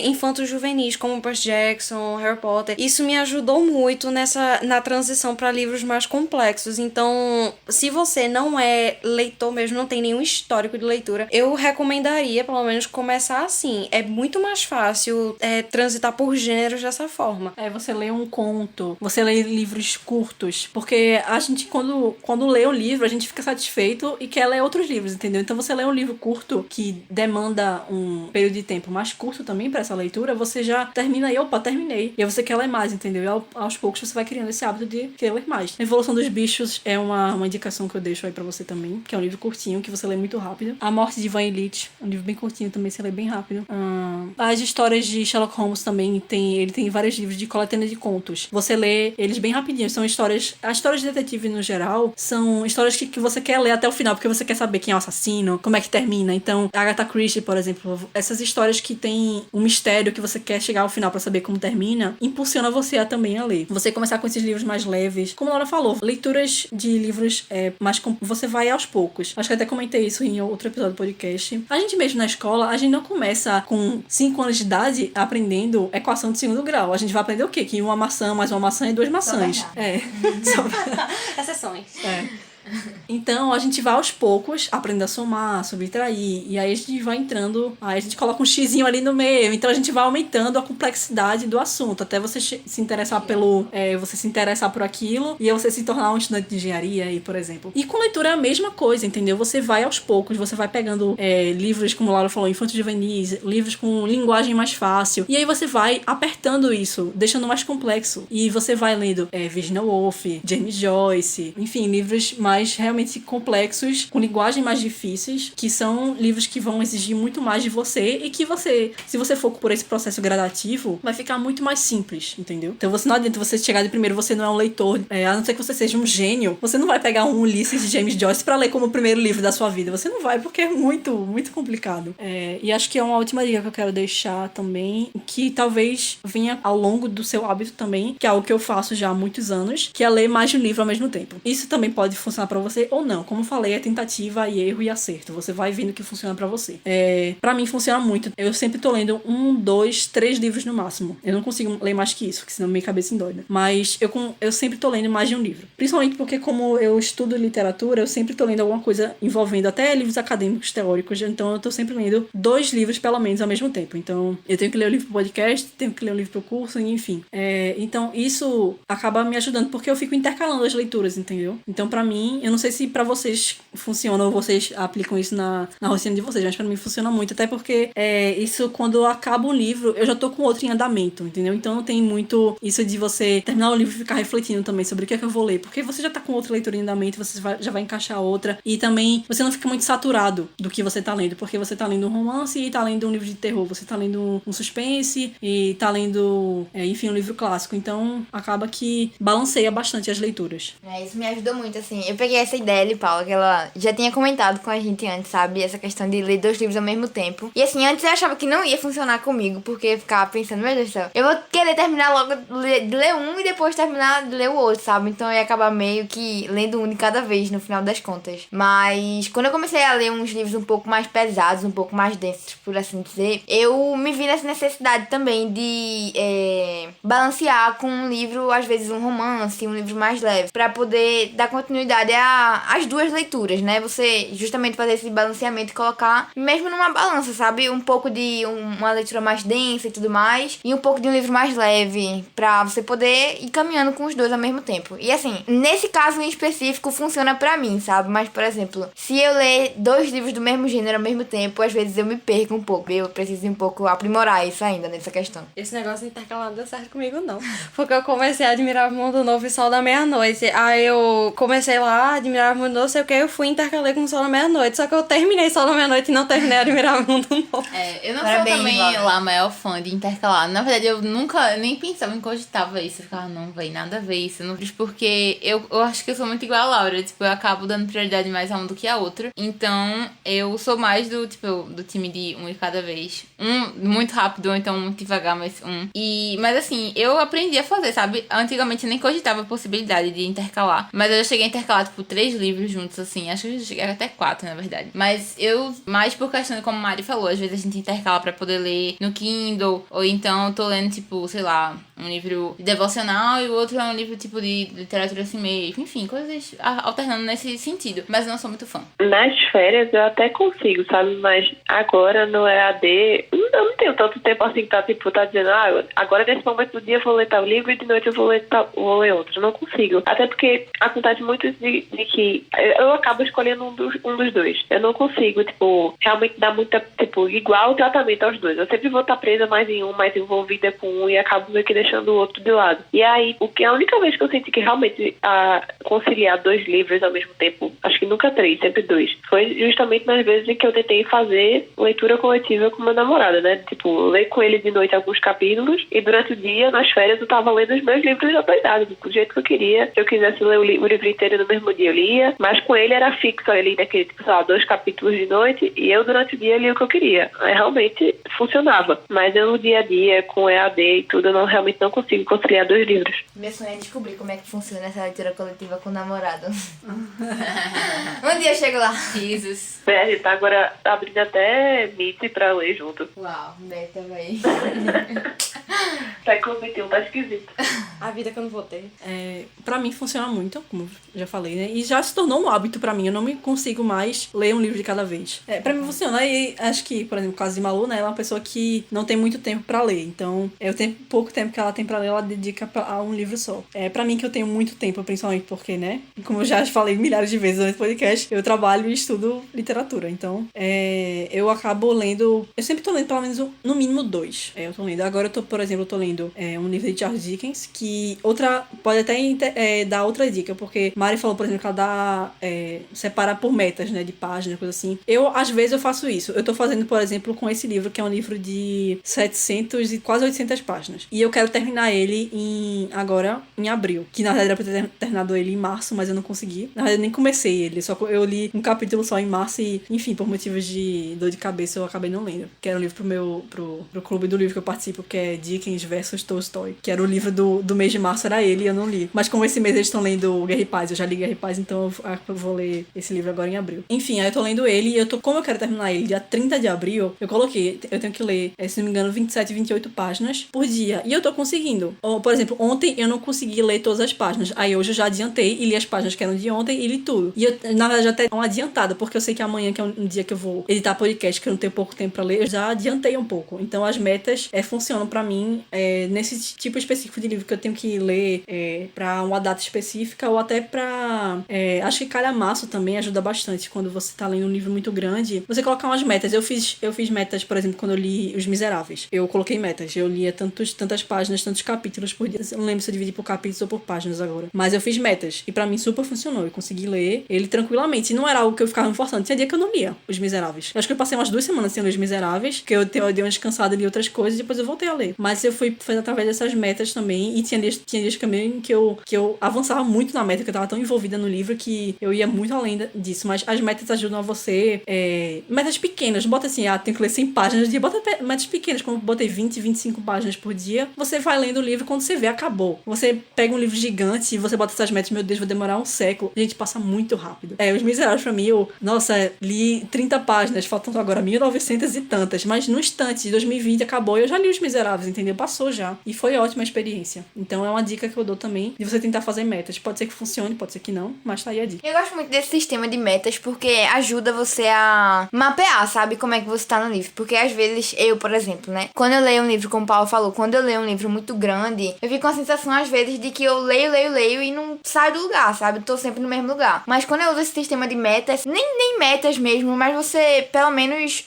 infantos juvenis, como Percy Jackson, Harry Potter. Isso me ajudou muito na transição para livros mais complexos. Então, se você não é leitor mesmo, não tem nenhum histórico de leitura, eu recomendaria, pelo menos, começar assim. É muito mais fácil transitar por gêneros dessa forma. Você lê um conto, você lê livros curtos, porque a gente, quando lê um livro, a gente fica satisfeito e quer ler outros livros, entendeu? Então você lê um livro curto que demanda um período de tempo mais curto também pra essa leitura, você já termina e, terminei. E aí você quer ler mais, entendeu? E aos poucos você vai criando esse hábito de querer ler mais. A Evolução dos Bichos é uma indicação que eu deixo aí pra você também, que é um livro curtinho, que você lê muito rápido. A Morte de Ivan Ilitch, um livro bem curtinho também, você lê bem rápido. As histórias de Sherlock Holmes também, ele tem vários livros de coletânea de contos. Você lê eles bem rapidinho, são histórias... As histórias de detetive, no geral, são histórias que você quer ler até o final, porque você quer saber quem é o assassino, como é que termina. Então, Agatha Christie, por exemplo, essas histórias que tem um mistério que você quer chegar ao final pra saber como termina, impulsiona você também a ler. Você começar com esses livros mais leves. Como a Laura falou, leituras de livros você vai aos poucos. Acho que até comentei isso em outro episódio do podcast. A gente mesmo na escola, a gente não começa com 5 anos de idade aprendendo equação de segundo grau. A gente vai aprender o quê? Que uma maçã mais uma maçã é 2 maçãs. Exceções. Então a gente vai aos poucos aprendendo a somar, subtrair, e aí a gente vai entrando, aí a gente coloca um xizinho ali no meio, então a gente vai aumentando a complexidade do assunto, até você se interessar você se interessar por aquilo, e você se tornar um estudante de engenharia aí, por exemplo. E com leitura é a mesma coisa, entendeu? Você vai aos poucos, você vai pegando livros, como a Laura falou, infantos juvenis, livros com linguagem mais fácil, e aí você vai apertando isso, deixando mais complexo, e você vai lendo Virginia Woolf, James Joyce, enfim, livros mais mais realmente complexos, com linguagem mais difíceis, que são livros que vão exigir muito mais de você e que você, se você for por esse processo gradativo, vai ficar muito mais simples, entendeu? Então não adianta você chegar de primeiro, você não é um leitor, a não ser que você seja um gênio, você não vai pegar um Ulisses de James Joyce pra ler como o primeiro livro da sua vida. Você não vai, porque é muito, muito complicado. E acho que é uma última dica que eu quero deixar também, que talvez venha ao longo do seu hábito também, que é algo que eu faço já há muitos anos, que é ler mais de um livro ao mesmo tempo. Isso também pode funcionar pra você ou não. Como eu falei, é tentativa e erro e acerto. Você vai vendo o que funciona pra você. Pra mim funciona muito. Eu sempre tô lendo 1, 2, 3 livros no máximo. Eu não consigo ler mais que isso, porque senão minha cabeça endoida. Mas eu sempre tô lendo mais de um livro. Principalmente porque como eu estudo literatura, eu sempre tô lendo alguma coisa envolvendo até livros acadêmicos, teóricos. Então eu tô sempre lendo 2 livros pelo menos ao mesmo tempo. Então eu tenho que ler o livro pro podcast, tenho que ler o livro pro curso, enfim. Então isso acaba me ajudando porque eu fico intercalando as leituras, entendeu? Então pra mim, eu não sei se pra vocês funciona ou vocês aplicam isso na rotina de vocês, mas pra mim funciona muito. Até porque isso, quando eu acabo um livro, eu já tô com outro em andamento, entendeu? Então não tem muito isso de você terminar o livro e ficar refletindo também sobre o que é que eu vou ler, porque você já tá com outra leitura em andamento, você já vai encaixar outra, e também você não fica muito saturado do que você tá lendo, porque você tá lendo um romance e tá lendo um livro de terror, você tá lendo um suspense e tá lendo, enfim, um livro clássico. Então acaba que balanceia bastante as leituras. Isso me ajudou muito, assim. Eu peguei essa ideia de Paula, que ela já tinha comentado com a gente antes, sabe? Essa questão de ler 2 livros ao mesmo tempo. E assim, antes eu achava que não ia funcionar comigo, porque eu ficava pensando, meu Deus do céu, eu vou querer terminar logo de ler um e depois terminar de ler o outro, sabe? Então eu ia acabar meio que lendo um de cada vez, no final das contas. Mas quando eu comecei a ler uns livros um pouco mais pesados, um pouco mais densos, por assim dizer, eu me vi nessa necessidade também de balancear com um livro, às vezes um romance, um livro mais leve, pra poder dar continuidade às 2 leituras, né? Você justamente fazer esse balanceamento e colocar mesmo numa balança, sabe? Um pouco de uma leitura mais densa e tudo mais, e um pouco de um livro mais leve, pra você poder ir caminhando com os 2 ao mesmo tempo. E assim, nesse caso em específico funciona pra mim, sabe? Mas, por exemplo, se eu ler 2 livros do mesmo gênero ao mesmo tempo, às vezes eu me perco um pouco. Eu preciso um pouco aprimorar isso ainda nessa questão. Esse negócio intercalado não deu certo comigo, não. Porque eu comecei a admirar o Mundo Novo e Sol da Meia-Noite. Aí eu comecei lá, admirar o Mundo Novo, sei o que, eu fui intercalei com o Sol da Meia-Noite. Só que eu terminei Sol da Meia-Noite e não terminei a admirar o Mundo Novo. Eu não Parabéns, sou também Laura. lá a maior fã de intercalar. Na verdade, eu nunca nem pensava em cogitava isso. Eu ficava, não, véi, nada a ver isso. Não fiz porque eu acho que eu sou muito igual a Laura. Tipo, eu acabo dando prioridade mais a um do que a outra. Então, eu sou mais do time de um de cada vez. Um muito rápido, ou então muito devagar, mas um. Mas assim, eu aprendi a fazer, sabe? Antigamente eu nem cogitava a possibilidade de intercalar. Mas eu já cheguei a intercalar, tipo, 3 livros juntos, assim. Acho que eu já cheguei até 4, na verdade. Mas eu, mais por questão de como a Mari falou, às vezes a gente intercala pra poder ler no Kindle. Ou então eu tô lendo, tipo, sei lá, um livro devocional e o outro é um livro, tipo, de literatura assim mesmo. Enfim, coisas alternando nesse sentido. Mas eu não sou muito fã. Nas férias eu até consigo, sabe? Mas agora no EAD, eu não tenho tanto tempo assim que tá dizendo, agora nesse momento do dia eu vou ler tal livro e de noite eu vou ler outro. Eu não consigo. Até porque acontece muito de que eu acabo escolhendo um dos 2. Eu não consigo, tipo, realmente dar muita, tipo, igual tratamento aos 2. Eu sempre vou estar presa mais em um, mais envolvida com um e acabo meio que deixando o outro de lado. E aí, a única vez que eu senti que realmente conciliar 2 livros ao mesmo tempo, acho que nunca 3, sempre 2, foi justamente nas vezes em que eu tentei fazer leitura coletiva com meu namorado, né? Tipo, ler com ele de noite alguns capítulos e durante o dia, nas férias, eu tava lendo os meus livros adoidados, do jeito que eu queria. Se eu quisesse ler o livro inteiro no mesmo dia, eu lia, mas com ele era fixo, ele naquele, tipo, sei lá, 2 capítulos de noite e eu durante o dia lia o que eu queria. Aí realmente funcionava. Mas eu no dia a dia, com EAD e tudo, eu realmente não consigo conciliar 2 livros. Meu sonho é descobrir como é que funciona essa leitura coletiva com o namorado. Um dia eu chego lá. Jesus. A gente tá agora abrindo até Meet pra ler junto. Uau, meta, véi. Século XXI tá esquisito. A vida que eu não vou ter. Pra mim funciona muito, como eu já falei, né? E já se tornou um hábito pra mim. Eu não me consigo mais ler um livro de cada vez. Pra mim funciona. E acho que, por exemplo, o caso de Malu, né? Ela é uma pessoa que não tem muito tempo pra ler. Então, pouco tempo que ela tem pra ler, ela dedica a um livro só. Pra mim que eu tenho muito tempo, principalmente porque, né? Como eu já falei milhares de vezes nesse podcast, eu trabalho e estudo literatura. Então, eu acabo lendo... Eu sempre tô lendo pelo menos no mínimo 2. Eu tô lendo. Agora eu tô, por exemplo, exemplo, eu tô lendo um livro de Charles Dickens, que pode até dar outra dica, porque Mari falou, por exemplo, que ela dá separar por metas, né, de página, coisa assim. Às vezes eu faço isso. Eu tô fazendo, por exemplo, com esse livro, que é um livro de 700 e quase 800 páginas. E eu quero terminar ele agora em abril, que na verdade era pra ter terminado ele em março, mas eu não consegui. Na verdade, eu nem comecei ele, eu li um capítulo só em março e, enfim, por motivos de dor de cabeça, eu acabei não lendo. Que era um livro pro clube do livro que eu participo, que é Dickens versus Tolstói, que era o livro do mês de março, era ele, e eu não li. Mas como esse mês eles estão lendo Guerra e Paz, eu já li Guerra e Paz, então eu vou ler esse livro agora em abril. Enfim, aí eu tô lendo ele e como eu quero terminar ele dia 30 de abril, eu tenho que ler, se não me engano, 27, 28 páginas por dia. E eu tô conseguindo. Por exemplo, ontem eu não consegui ler todas as páginas. Aí hoje eu já adiantei e li as páginas que eram de ontem e li tudo. E eu, na verdade, até uma adiantada, porque eu sei que amanhã, que é um dia que eu vou editar podcast, que eu não tenho pouco tempo pra ler, eu já adiantei um pouco. Então as metas funcionam pra mim nesse tipo específico de livro que eu tenho que ler pra uma data específica ou até pra... acho que calhamaço também ajuda bastante quando você tá lendo um livro muito grande. Você colocar umas metas. Eu fiz metas, por exemplo, quando eu li Os Miseráveis. Eu coloquei metas. Eu lia tantas páginas, tantos capítulos por dia. Eu não lembro se eu dividi por capítulos ou por páginas agora. Mas eu fiz metas. E pra mim super funcionou. Eu consegui ler ele tranquilamente. E não era algo que eu ficava me forçando. Tinha dia que eu não lia Os Miseráveis. Eu acho que eu passei umas 2 semanas sem ler Os Miseráveis, que eu dei uma descansada e li outras coisas e depois eu voltei a ler. Mas eu fui através dessas metas também. E tinha dias também que eu avançava muito na meta, que eu tava tão envolvida no livro que eu ia muito além disso. Mas as metas ajudam a você... metas pequenas. Bota assim, tem que ler 100 páginas por dia. Bota metas pequenas, como botei 20, 25 páginas por dia. Você vai lendo o livro, quando você vê, acabou. Você pega um livro gigante e você bota essas metas, meu Deus, vou demorar um século. Gente, passa muito rápido. Os Miseráveis pra mim, li 30 páginas, faltam agora 1900 e tantas. Mas no instante de 2020 acabou e eu já li Os Miseráveis, entendeu? Passou já. E foi ótima a experiência. Então é uma dica que eu dou também, de você tentar fazer metas. Pode ser que funcione, pode ser que não, mas tá aí a dica. Eu gosto muito desse sistema de metas porque ajuda você a mapear, sabe, como é que você tá no livro. Porque às vezes, eu, por exemplo, né, quando eu leio um livro, como o Paulo falou, quando eu leio um livro muito grande, eu fico com a sensação, às vezes, de que eu leio e não saio do lugar, sabe? Eu tô sempre no mesmo lugar. Mas quando eu uso esse sistema de metas, nem metas mesmo, mas você, pelo menos,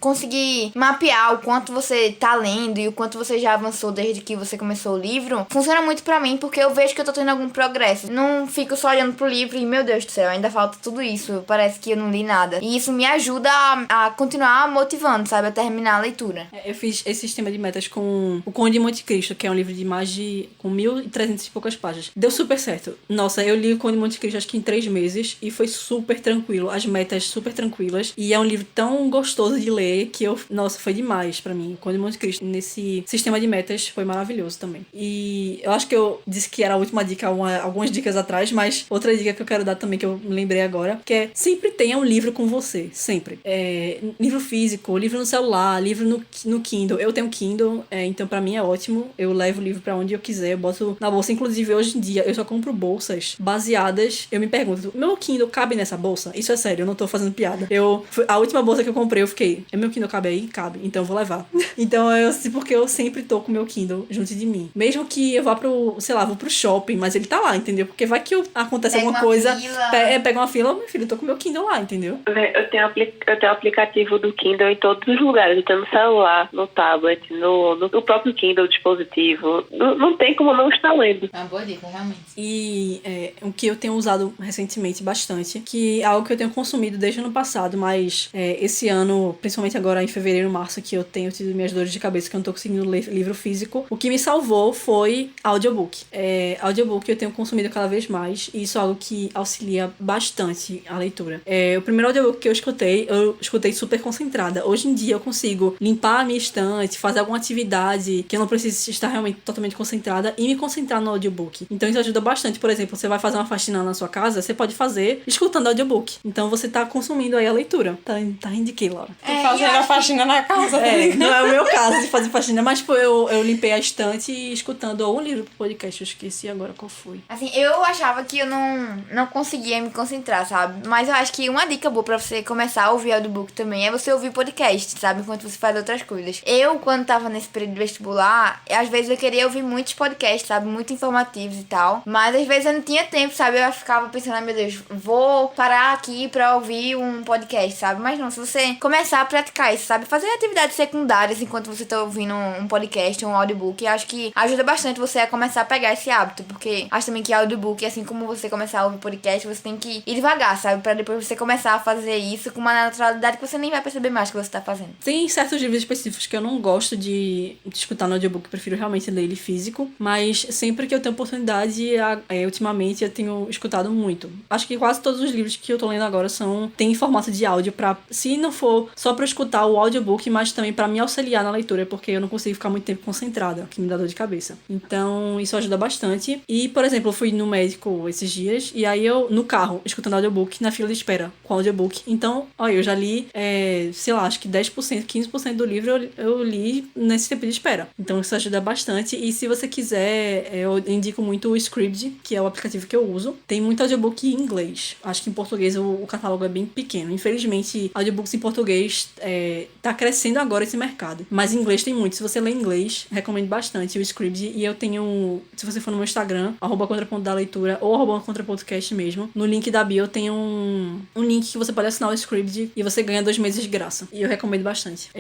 conseguir mapear o quanto você tá lendo e o quanto você já avançou desde que você começou o livro, funciona muito pra mim, porque eu vejo que eu tô tendo algum progresso. Não fico só olhando pro livro e, meu Deus do céu, ainda falta tudo isso, parece que eu não li nada. E isso me ajuda a continuar motivando, sabe, a terminar a leitura. Eu fiz esse sistema de metas com o Conde de Monte Cristo, que é um livro de com 1.300 e poucas páginas. Deu super certo. Nossa, eu li o Conde de Monte Cristo acho que em 3 meses e foi super tranquilo, as metas super tranquilas, e é um livro tão gostoso de ler que nossa, foi demais pra mim. O Conde de Monte Cristo nesse sistema de metas foi maravilhoso também. E eu acho que eu disse que era a última dica algumas dicas atrás, mas outra dica que eu quero dar também, que eu me lembrei agora, que é sempre tenha um livro com você, sempre. Livro físico, livro no celular, livro no Kindle. Eu tenho Kindle, então pra mim é ótimo. Eu levo o livro pra onde eu quiser, eu boto na bolsa. Inclusive, hoje em dia, eu só compro bolsas baseadas. Eu me pergunto, meu Kindle cabe nessa bolsa? Isso é sério, eu não tô fazendo piada. A última bolsa que eu comprei, eu fiquei, meu Kindle cabe aí? Cabe, então eu vou levar. Então, porque eu sempre tô com o meu Kindle junto de mim. Mesmo que eu vá vou pro shopping, mas ele tá lá, entendeu? Porque vai que acontece alguma coisa, pega uma fila, meu filho, eu tô com o meu Kindle lá, entendeu? Eu tenho o aplicativo do Kindle em todos os lugares. Eu tenho no celular, no tablet, no próprio Kindle, dispositivo. Não tem como não estar lendo. É uma boa dica, realmente. E o que eu tenho usado recentemente bastante, que é algo que eu tenho consumido desde o ano passado, mas esse ano, principalmente agora em fevereiro, março, que eu tenho tido minhas dores de cabeça, que eu não tô conseguindo ler livro físico, o que me salvou foi audiobook. Audiobook eu tenho consumido cada vez mais, e isso é algo que auxilia bastante a leitura. O primeiro audiobook que eu escutei super concentrada. Hoje em dia eu consigo limpar a minha estante, fazer alguma atividade que eu não preciso estar realmente totalmente concentrada e me concentrar no audiobook. Então isso ajuda bastante. Por exemplo, você vai fazer uma faxina na sua casa, você pode fazer escutando audiobook. Então você tá consumindo aí a leitura. Tá indiquei, Laura. Fazendo a faxina na casa. Não é o meu caso de fazer faxina, mas eu limpei a estante e escutando algum livro pro podcast. Eu esqueci agora qual foi. Assim, eu achava que eu não conseguia me concentrar, sabe? Mas eu acho que uma dica boa pra você começar a ouvir audiobook também é você ouvir podcast, sabe? Enquanto você faz outras coisas. Eu, quando tava nesse período de vestibular, às vezes eu queria ouvir muitos podcasts, sabe? Muito informativos e tal. Mas às vezes eu não tinha tempo, sabe? Eu ficava pensando, meu Deus, vou parar aqui pra ouvir um podcast, sabe? Mas não, se você começar a praticar isso, sabe? Fazer atividades secundárias enquanto você tá ouvindo um podcast, um audiobook, acho que ajuda bastante você a começar a pegar esse hábito, porque acho também que audiobook, assim como você começar a ouvir podcast, você tem que ir devagar, sabe? Pra depois você começar a fazer isso com uma naturalidade que você nem vai perceber mais que você tá fazendo. Tem certos livros específicos que eu não gosto de escutar no audiobook, prefiro realmente ler ele físico, mas sempre que eu tenho oportunidade, ultimamente eu tenho escutado muito. Acho que quase todos os livros que eu tô lendo agora tem formato de áudio pra, se não for só pra escutar o audiobook, mas também pra me auxiliar na leitura, porque eu não consigo ficar muito tempo concentrada, que me dá dor de cabeça. Então, isso ajuda bastante. E, por exemplo, eu fui no médico esses dias, e aí eu, no carro, escutando audiobook, na fila de espera, com audiobook. Então, olha, eu já li, sei lá, acho que 10%, 15% do livro eu li nesse tempo de espera. Então, isso ajuda bastante. E se você quiser, eu indico muito o Scribd, que é o aplicativo que eu uso. Tem muito audiobook em inglês. Acho que em português o catálogo é bem pequeno. Infelizmente, audiobooks em português tá crescendo agora esse mercado. Mas em inglês tem muito. Se você lê inglês, recomendo bastante o Scribd. E eu tenho, se você for no meu Instagram, @contraponto_da_leitura ou @contrapontocast mesmo, no link da bio tem um link que você pode assinar o Scribd e você ganha 2 meses de graça. E eu recomendo bastante.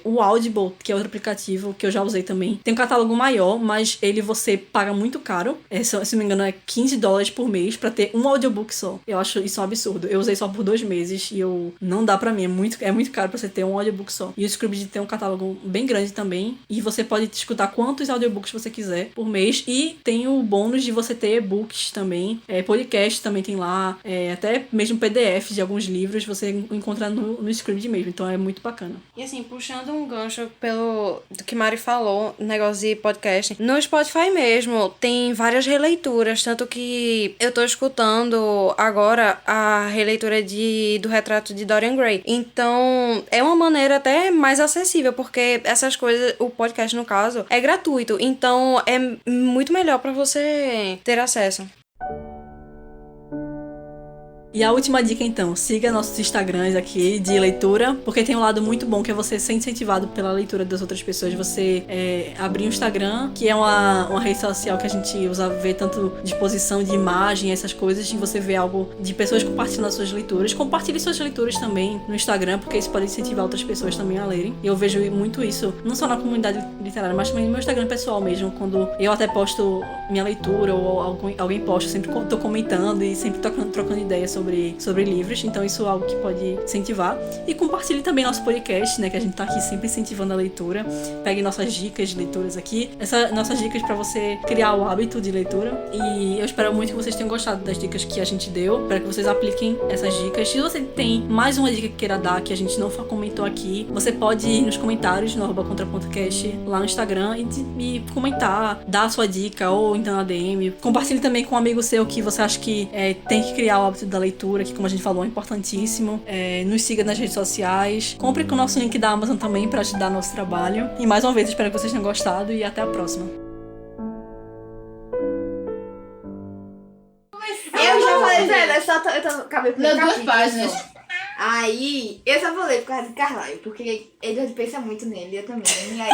O Audible, que é outro aplicativo que eu já usei também, tem um catálogo maior, mas ele você paga muito caro. Se não me engano, é $15 por mês pra ter um audiobook só. Eu acho isso um absurdo. Eu usei só por 2 meses e não dá pra mim. É muito caro pra você ter um audiobook só. E o Scribd tem um catálogo bem grande também. E você pode escutar quantos audiobooks você quiser por mês. E tem o bônus de você ter e-books também. Podcast também tem lá. Até mesmo PDF de alguns livros você encontra no Scribd mesmo. Então é muito bacana. E assim, puxando um gancho do que Mari falou, negócio de podcast, no Spotify mesmo tem várias releituras, tanto que eu tô escutando agora a releitura do retrato de Dorian Gray. Então, é uma maneira até mais acessível, porque essas coisas, o podcast no caso, é gratuito. Então, é muito melhor pra você ter acesso. E a última dica, então, siga nossos Instagrams aqui de leitura, porque tem um lado muito bom que é você ser incentivado pela leitura das outras pessoas. Você abrir um Instagram, que é uma rede social que a gente usa ver tanto disposição de imagem, essas coisas, e você vê algo de pessoas compartilhando as suas leituras. Compartilhe suas leituras também no Instagram, porque isso pode incentivar outras pessoas também a lerem. E eu vejo muito isso, não só na comunidade literária, mas também no meu Instagram pessoal mesmo, quando eu até posto minha leitura ou alguém posta, eu sempre tô comentando e sempre trocando ideias sobre livros, então isso é algo que pode incentivar. E compartilhe também nosso podcast, né, que a gente tá aqui sempre incentivando a leitura. Pegue nossas dicas de leituras aqui, nossas dicas pra você criar o hábito de leitura, e eu espero muito que vocês tenham gostado das dicas que a gente deu, para que vocês apliquem essas dicas. Se você tem mais uma dica que queira dar, que a gente não comentou aqui, você pode ir nos comentários no @contrapontocast lá no Instagram e comentar, dar a sua dica, ou então na DM. Compartilhe também com um amigo seu que você acha que tem que criar o hábito da leitura, que como a gente falou é importantíssimo. Nos siga nas redes sociais, compre com o nosso link da Amazon também para ajudar nosso trabalho. E mais uma vez espero que vocês tenham gostado e até a próxima. Eu já falei pra ela, eu acabei por Nas 2 páginas. Aí, eu só vou ler por causa de Carlyle, porque ele pensa muito nele, eu também. E aí...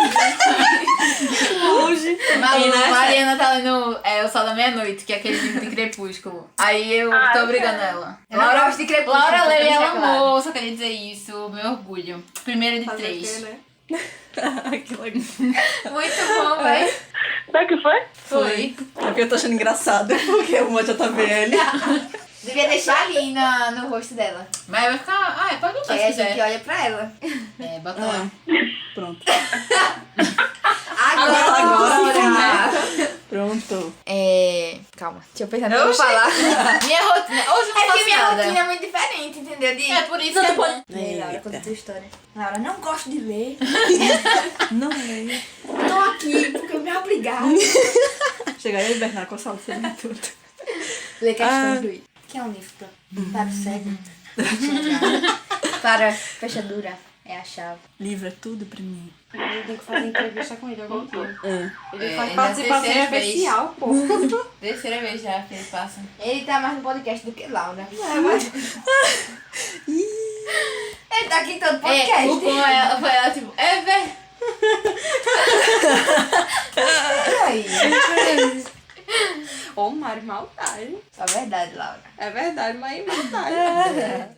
Hoje, Mariana tá lendo O Sol da Meia-Noite, que é aquele livro de Crepúsculo. Aí eu tô obrigando ela. Eu não gosto de Crepúsculo. Laura leu e ela deixar claro. amou, só queria dizer isso, meu orgulho. Primeiro de 3. que legal. Muito bom, véi. Sabe o que foi? Foi. É porque eu tô achando engraçado, porque o Mo JBL. Devia deixar ali no rosto dela. Mas vai ficar... pode botar se Aí a gente quiser. olha pra ela. Bota lá. Pronto. Agora. Pronto. Calma, deixa eu pensar no que eu vou falar. Minha rotina... Hoje eu não É faço que minha nada. rotina é muito diferente, entendeu? É por isso Não, que tu pode... Laura, conta a tua história. Laura, não gosto de ler. Não leio. Tô aqui porque me obrigado. Chegar aí e Bernardo com a sala de tudo. Ler questões do I. Que é um livro para o cego. Para fechadura é a chave. Livro é tudo pra mim. Eu tenho que fazer entrevista com ele algum dia. Ele faz ele é a participação terceira vez. especial, pô. 3ª vez já que ele passa. Ele tá mais no podcast do que Laura. Ele tá aqui em todo podcast. O com ela, foi ela tipo, Aí. Ô, Mari, maldade. Só verdade, Laura. É verdade, mas maldade.